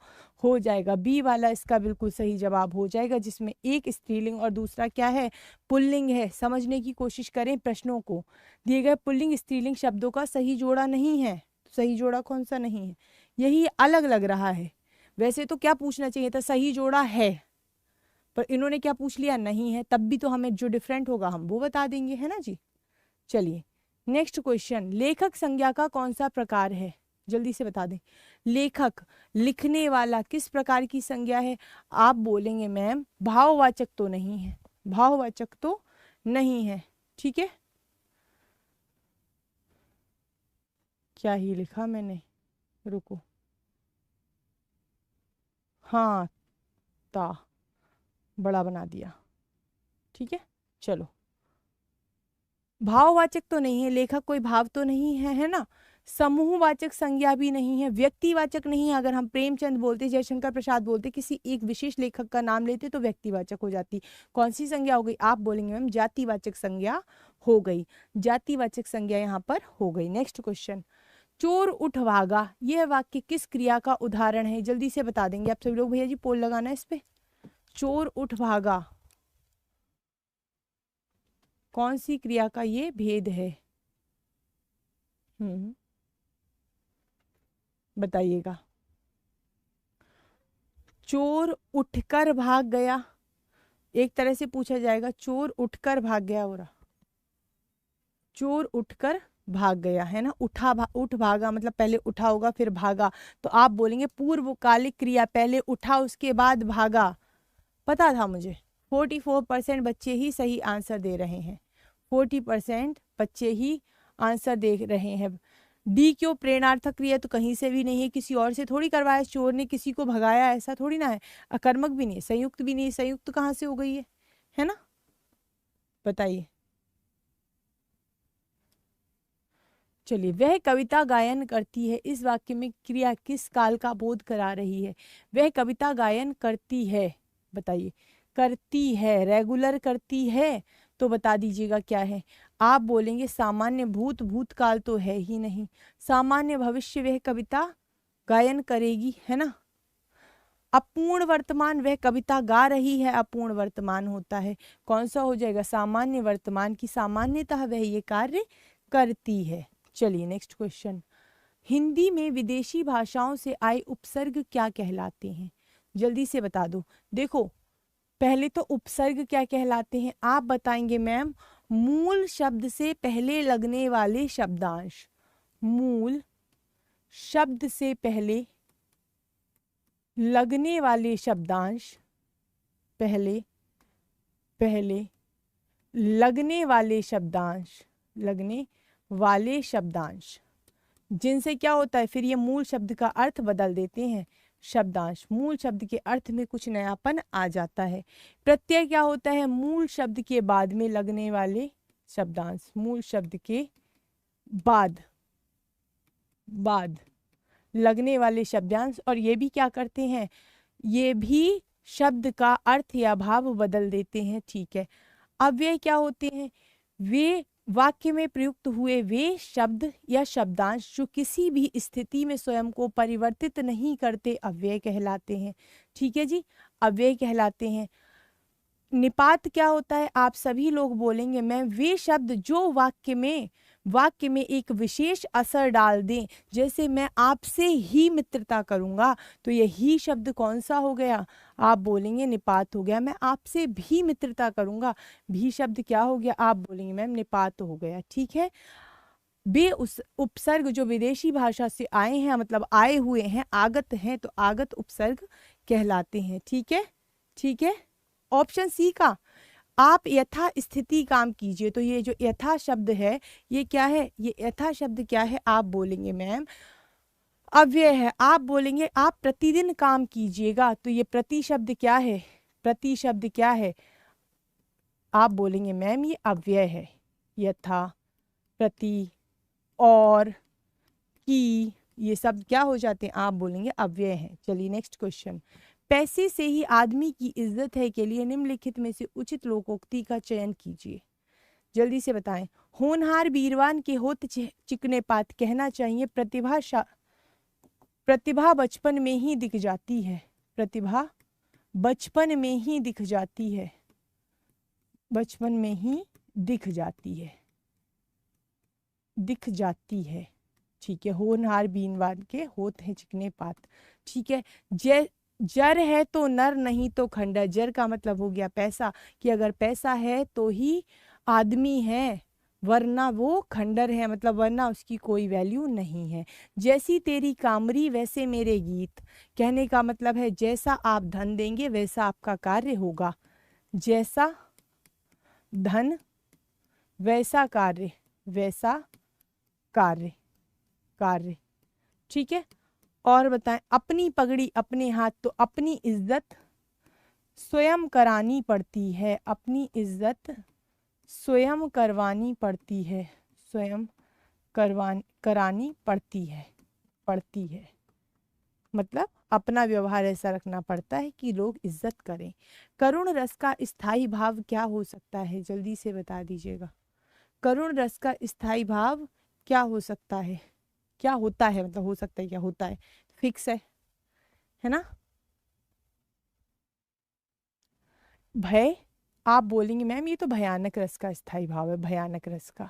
Speaker 1: हो जाएगा, बी वाला इसका बिल्कुल सही जवाब हो जाएगा, जिसमें एक स्त्रीलिंग और दूसरा क्या है? पुल्लिंग है। समझने की कोशिश करें प्रश्नों को, दिए गए पुल्लिंग स्त्रीलिंग शब्दों का सही जोड़ा नहीं है, सही जोड़ा कौन सा नहीं है? यही अलग लग रहा है। वैसे तो क्या पूछना चाहिए था? सही जोड़ा है, पर इन्होंने क्या पूछ लिया? नहीं है, तब भी तो हमें जो डिफरेंट होगा हम वो बता देंगे, है ना जी। चलिए नेक्स्ट क्वेश्चन, लेखक संज्ञा का कौन सा प्रकार है? जल्दी से बता दें। लेखक, लिखने वाला, किस प्रकार की संज्ञा है? आप बोलेंगे मैम भाववाचक तो नहीं है, भाववाचक तो नहीं है, ठीक है। क्या ही लिखा मैंने, रुको, हाँ ता बड़ा बना दिया, ठीक है। चलो, भाववाचक तो नहीं है, लेखक कोई भाव तो नहीं है, है ना। समूहवाचक संज्ञा भी नहीं है, व्यक्तिवाचक नहीं है। अगर हम प्रेमचंद बोलते, जयशंकर प्रसाद बोलते, किसी एक विशेष लेखक का नाम लेते तो व्यक्तिवाचक हो जाती। कौन सी संज्ञा हो गई? आप बोलेंगे मैम जातिवाचक संज्ञा हो गई, जातिवाचक संज्ञा यहाँ पर हो गई। नेक्स्ट क्वेश्चन, चोर उठ भागा, यह वाक्य किस क्रिया का उदाहरण है? जल्दी से बता देंगे आप सभी लोग। भैया जी पोल लगाना है इस पे। चोर उठ भागा कौन सी क्रिया का ये भेद है? बताइएगा। चोर उठकर भाग गया, एक तरह से पूछा जाएगा चोर उठकर भाग गया हो रहा, चोर उठकर भाग गया है ना। उठ भागा मतलब पहले उठा होगा फिर भागा, तो आप बोलेंगे पूर्वकालिक क्रिया, पहले उठा उसके बाद भागा। पता था मुझे। 44% बच्चे ही सही आंसर दे रहे हैं, 40% बच्चे ही आंसर दे रहे हैं। डी क्यों? प्रेरणार्थक क्रिया तो कहीं से भी नहीं है, किसी और से थोड़ी करवाया, चोर ने किसी को भगाया ऐसा थोड़ी ना है। अकर्मक भी नहीं, संयुक्त भी नहीं, संयुक्त कहाँ से हो गई है ना? बताइए। चलिए, वह कविता गायन करती है, इस वाक्य में क्रिया किस काल का बोध करा रही है? वह कविता गायन करती है, बताइए। करती है, रेगुलर करती है, तो बता दीजिएगा क्या है। आप बोलेंगे सामान्य भूत, भूतकाल तो है ही नहीं। सामान्य भविष्य, वह कविता गायन करेगी, है ना। अपूर्ण वर्तमान, वह कविता गा रही है, अपूर्ण वर्तमान होता है। कौन सा हो जाएगा? सामान्य वर्तमान की सामान्यतः वह ये कार्य करती है। चलिए नेक्स्ट क्वेश्चन, हिंदी में विदेशी भाषाओं से आए उपसर्ग क्या कहलाते हैं? जल्दी से बता दो। देखो, पहले तो उपसर्ग क्या कहलाते हैं आप बताएंगे मैम? मूल शब्द से पहले लगने वाले शब्दांश, मूल शब्द से पहले लगने वाले शब्दांश, पहले लगने वाले शब्दांश, लगने वाले शब्दांश, जिनसे क्या होता है फिर ये मूल शब्द का अर्थ बदल देते हैं। शब्दांश, मूल शब्द के अर्थ में कुछ नयापन आ जाता है। प्रत्यय क्या होता है? मूल शब्द के बाद में लगने वाले शब्दांश, मूल शब्द के बाद लगने वाले शब्दांश। और ये भी क्या करते हैं? ये भी शब्द का अर्थ या भाव बदल देते हैं, ठीक है। अव्यय क्या होते हैं? वे वाक्य में प्रयुक्त हुए वे शब्द या शब्दांश जो किसी भी स्थिति में स्वयं को परिवर्तित नहीं करते, अव्यय कहलाते हैं, ठीक है जी, अव्यय कहलाते हैं। निपात क्या होता है? आप सभी लोग बोलेंगे मैम वे शब्द जो वाक्य में एक विशेष असर डाल दें। जैसे मैं आपसे ही मित्रता करूंगा, तो ये ही शब्द कौन सा हो गया? आप बोलेंगे निपात हो गया। मैं आपसे भी मित्रता करूंगा, भी शब्द क्या हो गया? आप बोलेंगे मैम निपात हो गया, ठीक है। बे उस उपसर्ग जो विदेशी भाषा से आए हैं, मतलब आए हुए हैं, आगत हैं, तो आगत उपसर्ग कहलाते हैं, ठीक है, ठीक है। ऑप्शन सी का, आप यथा स्थिति काम कीजिए, तो ये जो यथा शब्द है ये क्या है? ये यथा शब्द क्या है? आप बोलेंगे मैम अव्यय है। आप बोलेंगे आप प्रतिदिन काम कीजिएगा, तो ये प्रति शब्द क्या है? प्रति शब्द क्या है? आप बोलेंगे मैम ये अव्यय है। यथा, प्रति, और, की, ये सब क्या हो जाते हैं? आप बोलेंगे अव्यय हैं। चलिए नेक्स्ट क्वेश्चन, पैसे से ही आदमी की इज्जत है के लिए निम्नलिखित में से उचित लोकोक्ति का चयन कीजिए। जल्दी से बताएं। होनहार बीरवान के होत चिकने पात कहना चाहिए प्रतिभा बचपन में ही दिख जाती है, प्रतिभा बचपन में ही दिख जाती है, बचपन में ही दिख जाती है, दिख जाती है, ठीक है। होनहार बीरवान के होत हैं चिकने पात, ठीक है। जर है तो नर, नहीं तो खंडर। जर का मतलब हो गया पैसा, कि अगर पैसा है तो ही आदमी है, वरना वो खंडर है, मतलब वरना उसकी कोई वैल्यू नहीं है। जैसी तेरी कामरी वैसे मेरे गीत, कहने का मतलब है जैसा आप धन देंगे वैसा आपका कार्य होगा। जैसा धन वैसा कार्य, वैसा कार्य, ठीक है। और बताएं, अपनी पगड़ी अपने हाथ, तो अपनी इज्जत स्वयं करानी पड़ती है, अपनी इज्जत स्वयं करवानी पड़ती है, स्वयं करानी पड़ती है। मतलब अपना व्यवहार ऐसा रखना पड़ता है कि लोग इज्जत करें। करुण रस का स्थायी भाव क्या हो सकता है, जल्दी से बता दीजिएगा। करुण रस का स्थायी भाव क्या हो सकता है, क्या होता है, मतलब हो सकता है क्या होता है, फिक्स है ना। भय, आप बोलेंगे मैम ये तो भयानक रस का स्थायी भाव है, भयानक रस का,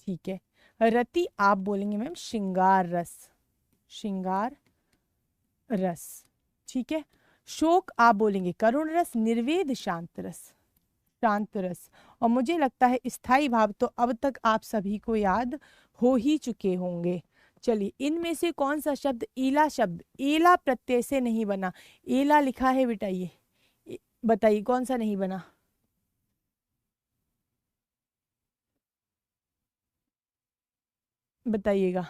Speaker 1: ठीक है। रति, आप बोलेंगे मैम श्रृंगार रस, श्रृंगार रस, ठीक है। शोक, आप बोलेंगे करुण रस, निर्वेद शांत रस, शांत रस। और मुझे लगता है स्थायी भाव तो अब तक आप सभी को याद हो ही चुके होंगे। चलिए, इनमें से कौन सा शब्द एला शब्द, एला प्रत्यय से नहीं बना, एला लिखा है बेटा, ये बताइए कौन सा नहीं बना। बताइएगा।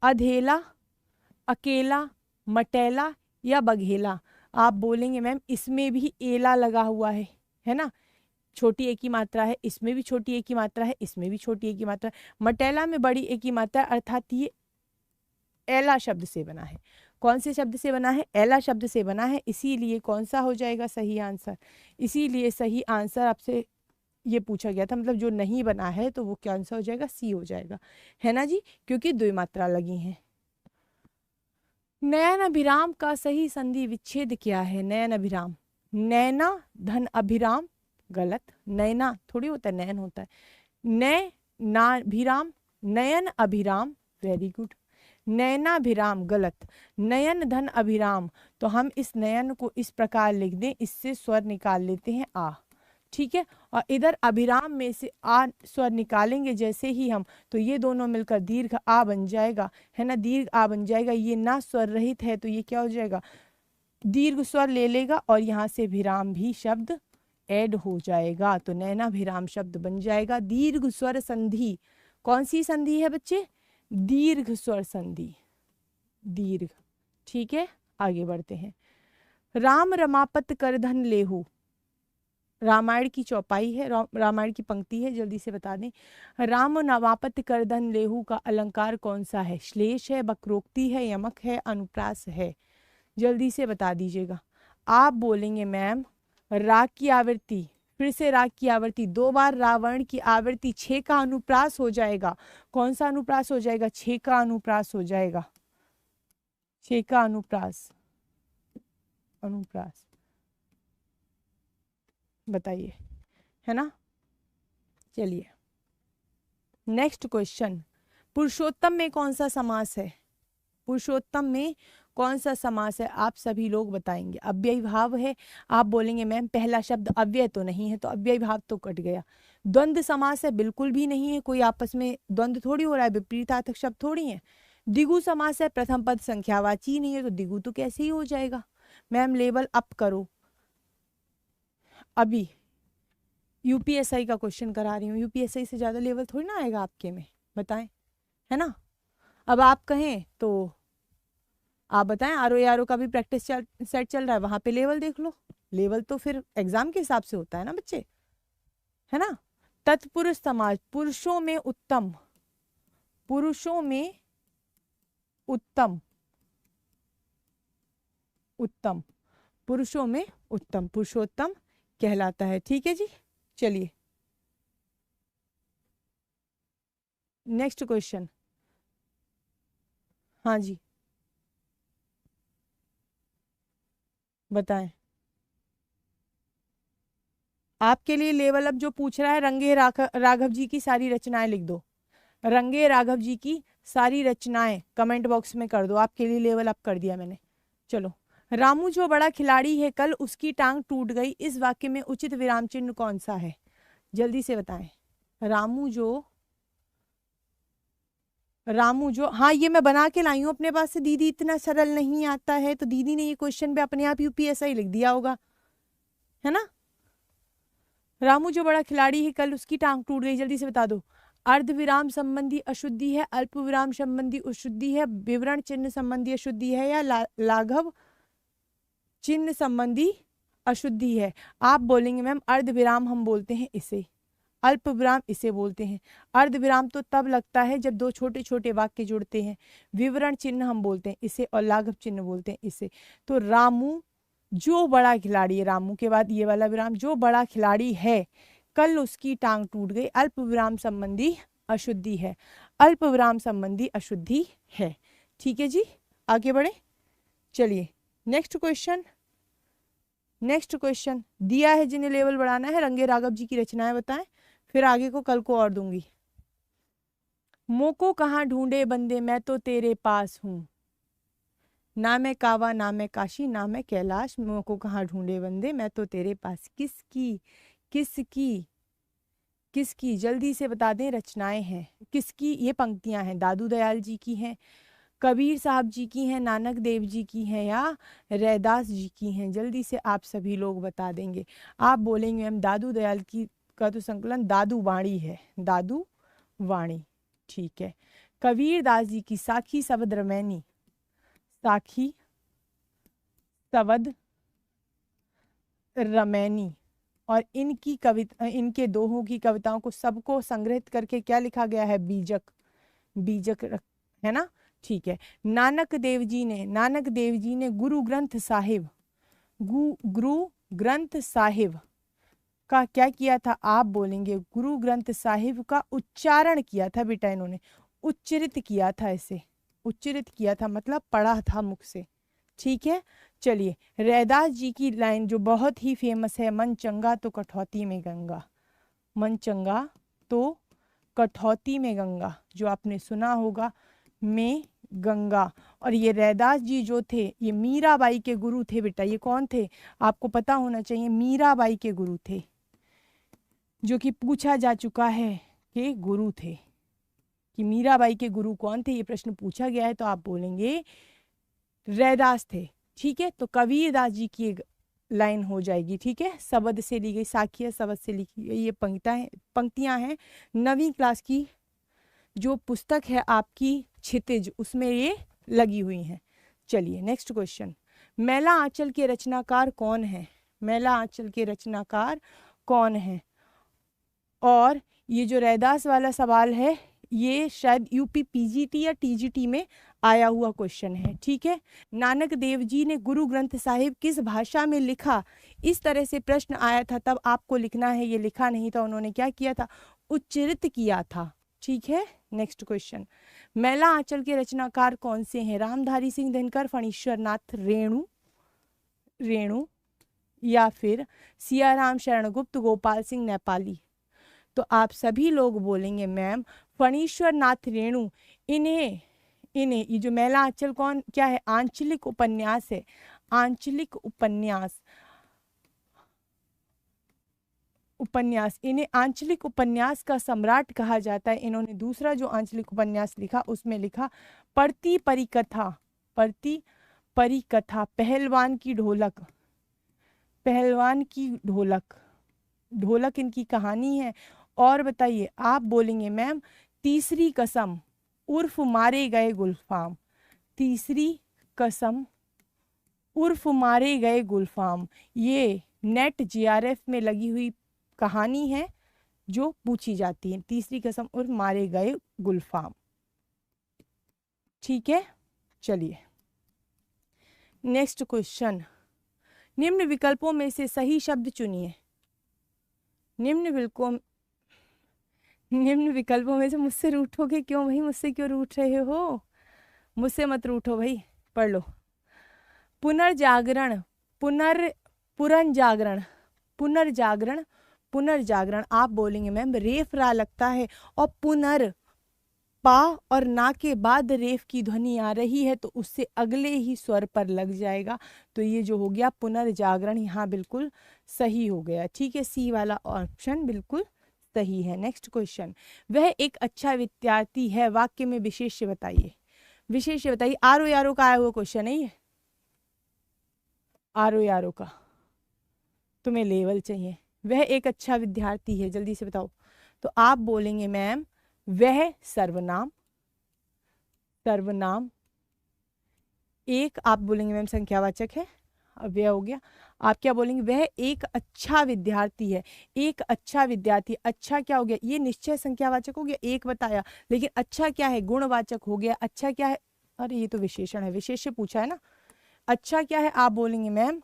Speaker 1: अधेला, अकेला, मटेला या बघेला। आप बोलेंगे मैम इसमें भी एला लगा हुआ है ना, छोटी एक की मात्रा है, इसमें भी छोटी एक की मात्रा है, इसमें भी छोटी एक की मात्रा है, मटेला में बड़ी एक की मात्रा है, अर्थात ये एला शब्द से बना है। कौन से शब्द से बना है, एला शब्द से बना है, इसीलिए कौन सा हो जाएगा सही आंसर। इसीलिए सही आंसर आपसे ये पूछा गया था, मतलब जो नहीं बना है तो वो कौन सा हो जाएगा, सी हो जाएगा, है ना जी, क्योंकि द्विमात्रा लगी है। नयन अभिराम का सही संधि विच्छेद क्या है, नयन अभिराम, नैना धन अभिराम, गलत, नैना थोड़ी होता है, नयन होता है, नय ना अभिराम, नयन अभिराम, वेरी गुड, नयनाभिराम गलत, नयन धन अभिराम। तो हम इस नयन को इस प्रकार लिख दें, इससे स्वर निकाल लेते हैं आ, ठीक है। और इधर अभिराम में से आ स्वर निकालेंगे जैसे ही हम, तो ये दोनों मिलकर दीर्घ आ बन जाएगा, है ना, दीर्घ आ बन जाएगा। ये ना स्वर रहित है तो ये क्या हो जाएगा, दीर्घ स्वर ले लेगा और यहाँ से विराम भी शब्द ऐड हो जाएगा, तो नैनाभिराम शब्द बन जाएगा। दीर्घ स्वर संधि, कौन सी संधि है बच्चे, दीर्घ स्वर संधि, दीर्घ, ठीक है। आगे बढ़ते हैं। राम रमापत कर धन लेहू, रामायण की चौपाई है, रामायण की पंक्ति है, जल्दी से बता दें। राम नवापत कर धन लेहू का अलंकार कौन सा है, श्लेष है, वक्रोक्ति है, यमक है, अनुप्रास है, जल्दी से बता दीजिएगा। आप बोलेंगे मैम राग की आवृत्ति, फिर से राग की आवृत्ति, दो बार रावण की आवृत्ति, 6 का अनुप्रास हो जाएगा। कौन सा अनुप्रास हो जाएगा, 6 का अनुप्रास हो जाएगा, 6 का अनुप्रास, अनुप्रास बताइए, है ना। चलिए नेक्स्ट क्वेश्चन, पुरुषोत्तम में कौन सा समास है, पुरुषोत्तम में कौन सा समास है, आप सभी लोग बताएंगे। अव्ययी भाव है, आप बोलेंगे मैम पहला शब्द अव्यय तो नहीं है, तो अव्ययी भाव तो कट गया। द्वंद्व समास है, बिल्कुल भी नहीं है, कोई आपस में द्वंद्व थोड़ी हो रहा है, विपरीतार्थक शब्द थोड़ी है। द्विगु समास है, प्रथम पद संख्यावाची नहीं है, तो द्विगु तो कैसे ही हो जाएगा। मैम लेवल अप करो, अभी यूपीएसआई का क्वेश्चन करा रही हूँ, यूपीएसआई से ज्यादा लेवल थोड़ी ना आएगा आपके में, बताएं, है ना। अब आप कहें तो आप बताएं, आर ओ आर ओ का भी प्रैक्टिस सेट चल रहा है, वहां पे लेवल देख लो, लेवल तो फिर एग्जाम के हिसाब से होता है ना बच्चे, है ना। तत्पुरुष समाज, पुरुषों में उत्तम, पुरुषों में उत्तम, उत्तम, पुरुषों में उत्तम, पुरुषोत्तम कहलाता है, ठीक है जी। चलिए नेक्स्ट क्वेश्चन, हाँ जी बताएं। आपके लिए लेवल अप जो पूछ रहा है, रंगे राघव जी की सारी रचनाएं लिख दो, रंगे राघव जी की सारी रचनाएं कमेंट बॉक्स में कर दो, आपके लिए लेवल अप कर दिया मैंने। चलो, रामू जो बड़ा खिलाड़ी है कल उसकी टांग टूट गई, इस वाक्य में उचित विराम चिन्ह कौन सा है, जल्दी से बताएं। रामू जो, हाँ ये मैं बना के लाई हूँ अपने पास से, दीदी इतना सरल नहीं आता है, तो दीदी ने ये क्वेश्चन पे अपने आप यूपीएसआई लिख दिया होगा, है ना। रामू जो बड़ा खिलाड़ी है कल उसकी टांग टूट गई, जल्दी से बता दो। अर्ध विराम संबंधी अशुद्धि है, अल्प विराम संबंधी अशुद्धि है, विवरण चिन्ह संबंधी अशुद्धि है, या लाघव चिन्ह संबंधी अशुद्धि है। आप बोलेंगे मैम अर्ध विराम हम बोलते हैं इसे, अल्प विराम इसे बोलते हैं। अर्ध विराम तो तब लगता है जब दो छोटे छोटे वाक्य जुड़ते हैं। विवरण चिन्ह हम बोलते हैं इसे, और लाघव चिन्ह बोलते हैं इसे। तो रामू जो बड़ा खिलाड़ी है, रामू के बाद ये वाला विराम, जो बड़ा खिलाड़ी है कल उसकी टांग टूट गई, अल्प विराम संबंधी अशुद्धि है, अल्प विराम संबंधी अशुद्धि है। ठीक है जी, आगे बढ़े। चलिए नेक्स्ट क्वेश्चन। नेक्स्ट क्वेश्चन दिया है, जिन्हें लेवल बढ़ाना है रंगे राघव जी की रचनाएं बताएं, फिर आगे को कल को और दूंगी। मोको कहाँ ढूंढे बंदे मैं तो तेरे पास हूँ, ना मैं कावा ना मैं काशी ना मैं कैलाश, मोको कहाँ ढूंढे बंदे मैं तो तेरे पास। किसकी किसकी किसकी जल्दी से बता दें रचनाएं हैं, किसकी ये पंक्तियां हैं? दादू दयाल जी की हैं, कबीर साहब जी की हैं, नानक देव जी की हैं, या रैदास जी की हैं? जल्दी से आप सभी लोग बता देंगे। आप बोलेंगे हम दादू दयाल की का तो संकलन दादू वाणी है, दादू वाणी। ठीक है। कबीर दास जी की साखी सवद रमैनी, साखी सवद रमैनी, और इनकी कविता, इनके दोहों की कविताओं को सबको संग्रहित करके क्या लिखा गया है? बीजक, बीजक है ना। ठीक है। नानक देव जी ने गुरु ग्रंथ साहिब, गुरु ग्रंथ साहिब का क्या किया था? आप बोलेंगे गुरु ग्रंथ साहिब का उच्चारण किया था बेटा, इन्होंने उच्चरित किया था, इसे उच्चरित किया था मतलब पढ़ा था मुख से। ठीक है। चलिए रैदास जी की लाइन जो बहुत ही फेमस है, मन चंगा तो कठौती में गंगा, मन चंगा तो कठौती में गंगा, जो आपने सुना होगा, में गंगा। और ये रैदास जी जो थे ये मीराबाई के गुरु थे बेटा। ये कौन थे? आपको पता होना चाहिए, मीराबाई के गुरु थे, जो कि पूछा जा चुका है कि गुरु थे, कि मीराबाई के गुरु कौन थे, ये प्रश्न पूछा गया है, तो आप बोलेंगे रैदास थे। ठीक है। तो कबीरदास जी की एक लाइन हो जाएगी। ठीक है। शब्द से ली गई, साखी शब्द से लिखी गई ये पंक्तियां हैं 9वीं क्लास की जो पुस्तक है आपकी क्षितिज, उसमें ये लगी हुई हैं। चलिए नेक्स्ट क्वेश्चन। मैला आंचल के रचनाकार कौन है? मैला आंचल के रचनाकार कौन है? और ये जो रैदास वाला सवाल है ये शायद यूपी पीजीटी या टीजीटी में आया हुआ क्वेश्चन है। ठीक है। नानक देव जी ने गुरु ग्रंथ साहिब किस भाषा में लिखा? इस तरह से प्रश्न आया था, तब आपको लिखना है, ये लिखा नहीं था, उन्होंने क्या किया था? उच्चरित किया था। ठीक है। Next question. मैला आंचल के रचनाकार कौन से हैं? रामधारी सिंह दिनकर, फणीश्वर नाथ रेणु, या फिर सियाराम शरण गुप्त, गोपाल सिंह नेपाली? तो आप सभी लोग बोलेंगे मैम फणीश्वर नाथ रेणु। इन्हें ये जो मैला आंचल कौन क्या है? आंचलिक उपन्यास है, आंचलिक उपन्यास, इन्हें आंचलिक उपन्यास का सम्राट कहा जाता है। इन्होंने दूसरा जो आंचलिक उपन्यास लिखा उसमें लिखा परती परिकथा, परती परिकथा, पहलवान की ढोलक, पहलवान की ढोलक, ढोलक इनकी कहानी है। और बताइए आप बोलेंगे मैम तीसरी कसम उर्फ मारे गए गुलफाम, तीसरी कसम उर्फ मारे गए गुलफाम, ये नेट जीआरएफ में लगी हुई कहानी है जो पूछी जाती है, तीसरी कसम उर्फ मारे गए गुलफाम। ठीक है। चलिए नेक्स्ट क्वेश्चन। निम्न विकल्पों में से सही शब्द चुनिए। निम्न विकल्पों में से, मुझसे रूठोगे क्यों भाई? मुझसे क्यों रूठ रहे हो? मुझसे मत रूठो भाई, पढ़ लो। पुनर्जागरण, पुनर्जागरण, पुनर्जागरण, पुनर्जागरण। आप बोलेंगे मैम रेफ रा लगता है, और पुनर पा और ना के बाद रेफ की ध्वनि आ रही है, तो उससे अगले ही स्वर पर लग जाएगा। तो ये जो हो गया पुनर्जागरण, यहाँ बिल्कुल सही हो गया। ठीक है। सी वाला ऑप्शन बिल्कुल सही है। Next question. वह एक अच्छा विद्यार्थी है, वाक्य में विशेष्य बताइए। विशेष्य बताइए। आरो यारो का आया हुआ क्वेश्चन है ये, आरो यारो का, तुम्हें लेवल चाहिए। वह एक अच्छा विद्यार्थी है, जल्दी से बताओ। तो आप बोलेंगे मैम वह सर्वनाम, सर्वनाम। एक आप बोलेंगे मैम संख्यावाचक है, अव्यय हो गया। आप क्या बोलेंगे, वह एक अच्छा विद्यार्थी है। एक अच्छा विद्यार्थी, अच्छा क्या हो गया, ये निश्चय संख्यावाचक हो गया, एक बताया, लेकिन अच्छा क्या है, गुणवाचक हो गया। अच्छा क्या है, अरे ये तो विशेषण है, विशेष्य पूछा है ना। अच्छा क्या है, आप बोलेंगे मैम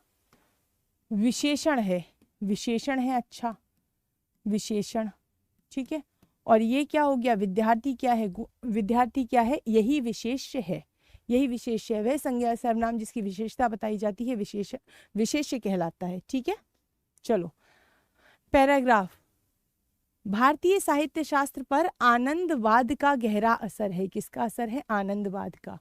Speaker 1: विशेषण है, विशेषण है अच्छा, विशेषण, ठीक है। और ये क्या हो गया, विद्यार्थी क्या है, विद्यार्थी क्या है, यही विशेष्य है, यही विशेष्य है। वह संज्ञा सर्वनाम जिसकी विशेषता बताई जाती है विशेष्य कहलाता है, ठीक है। चलो पैराग्राफ, भारतीय साहित्य शास्त्र पर आनंदवाद का गहरा असर है। किसका असर है, आनंदवाद का।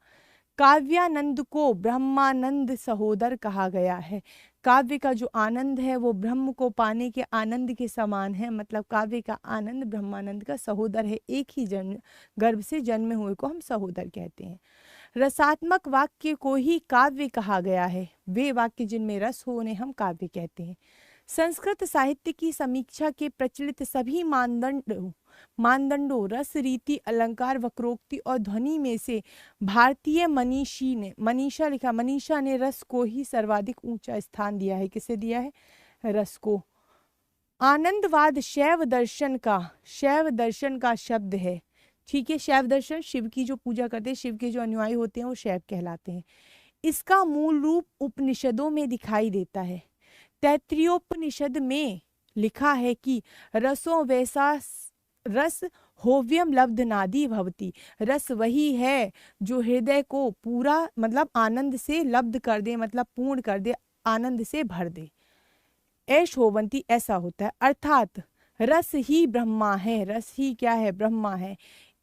Speaker 1: काव्यानंद को ब्रह्मानंद सहोदर कहा गया है। काव्य का जो आनंद है वो ब्रह्म को पाने के आनंद के समान है, मतलब काव्य का आनंद ब्रह्मानंद का सहोदर है, एक ही जन्म गर्भ से जन्मे हुए को हम सहोदर कहते हैं। रसात्मक वाक्य को ही काव्य कहा गया है, वे वाक्य जिनमें रस हो उन्हें हम काव्य कहते हैं। संस्कृत साहित्य की समीक्षा के प्रचलित सभी मानदंडों रस, रीति, अलंकार, वक्रोक्ति और ध्वनि में से भारतीय मनीषा लिखा, मनीषा ने रस को ही सर्वाधिक ऊंचा स्थान दिया है। किसे दिया है, रस को। आनंदवाद शैव दर्शन का शब्द है, ठीक है। शैव दर्शन शिव की जो पूजा करते हैं, शिव के जो अनुयायी होते हैं वो शैव कहलाते हैं। इसका मूल रूप उपनिषदों में दिखाई देता है। तैत्तिरीयोपनिषद में लिखा है कि रसों वैसा रस होव्यम लब्धनादि भवति। रस वही है जो हृदय को पूरा मतलब आनंद से लब्ध कर दे, मतलब पूर्ण कर दे, आनंद से भर दे। ऐश होवंती, ऐसा होता है, अर्थात रस ही ब्रह्मा है। रस ही क्या है, ब्रह्मा है।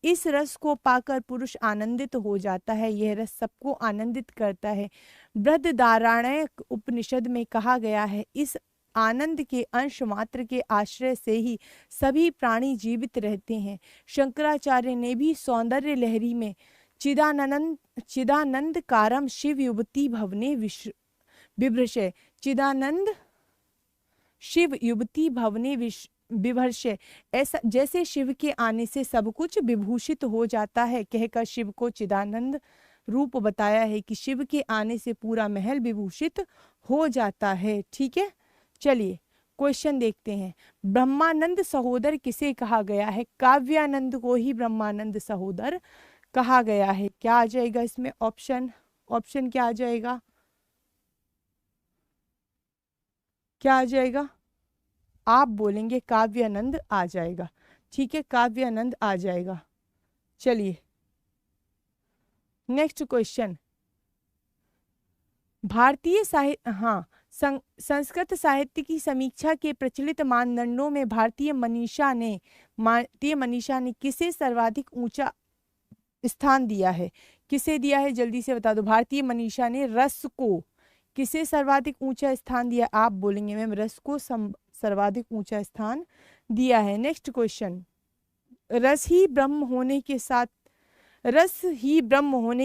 Speaker 1: इस रस को पाकर पुरुष आनंदित हो जाता है, यह रस सबको आनंदित करता है। बृहदारण्यक उपनिषद में कहा गया है, इस आनंद के अंश मात्र के आश्रय से ही सभी प्राणी जीवित रहते हैं। शंकराचार्य ने भी सौंदर्य लहरी में चिदानंद कारम शिव युवती भवने विभ्रशे, चिदानंद शिव युवती भवने विभर्षे, ऐसा जैसे शिव के आने से सब कुछ विभूषित हो जाता है, कहकर शिव को चिदानंद रूप बताया है कि शिव के आने से पूरा महल विभूषित हो जाता है, ठीक है। चलिए क्वेश्चन देखते हैं। ब्रह्मानंद सहोदर किसे कहा गया है, काव्यानंद को ही ब्रह्मानंद सहोदर कहा गया है। क्या आ जाएगा इसमें ऑप्शन, ऑप्शन क्या आ जाएगा, क्या आ जाएगा, आप बोलेंगे काव्यानंद आ जाएगा, ठीक है, काव्यानंद आ जाएगा। चलिए नेक्स्ट क्वेश्चन, भारतीय साहित्य, हाँ, संस्कृत साहित्य की समीक्षा के प्रचलित मानदंडों में भारतीय मनीषा ने किसे सर्वाधिक ऊंचा स्थान दिया है, किसे दिया है, जल्दी से बता दो। भारतीय मनीषा ने रस को किसे सर्वाधिक ऊंचा स्थान दिया, आप बोलेंगे मैम रस को सर्वाधिक ऊंचा स्थान दिया है। नेक्स्ट क्वेश्चन, रस ही ब्रह्म होने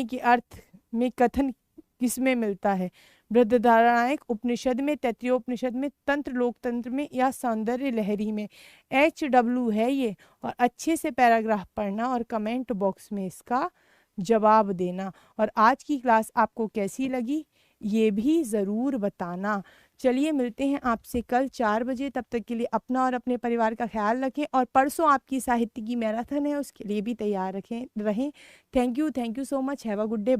Speaker 1: के अर्थ में कथन किसमें मिलता है, बृहदारण्यक उपनिषद में, तैत्तिरीयोपनिषद में, तंत्र लोकतंत्र में, या सौंदर्य लहरी में। HW है ये, और अच्छे से पैराग्राफ पढ़ना और कमेंट बॉक्स में इसका जवाब देना। और आज की क्लास आपको कैसी लगी ये भी ज़रूर बताना। चलिए मिलते हैं आपसे कल 4 बजे, तब तक के लिए अपना और अपने परिवार का ख्याल रखें, और परसों आपकी साहित्य की मैराथन है, उसके लिए भी तैयार रहें। Thank you so much, have a good day.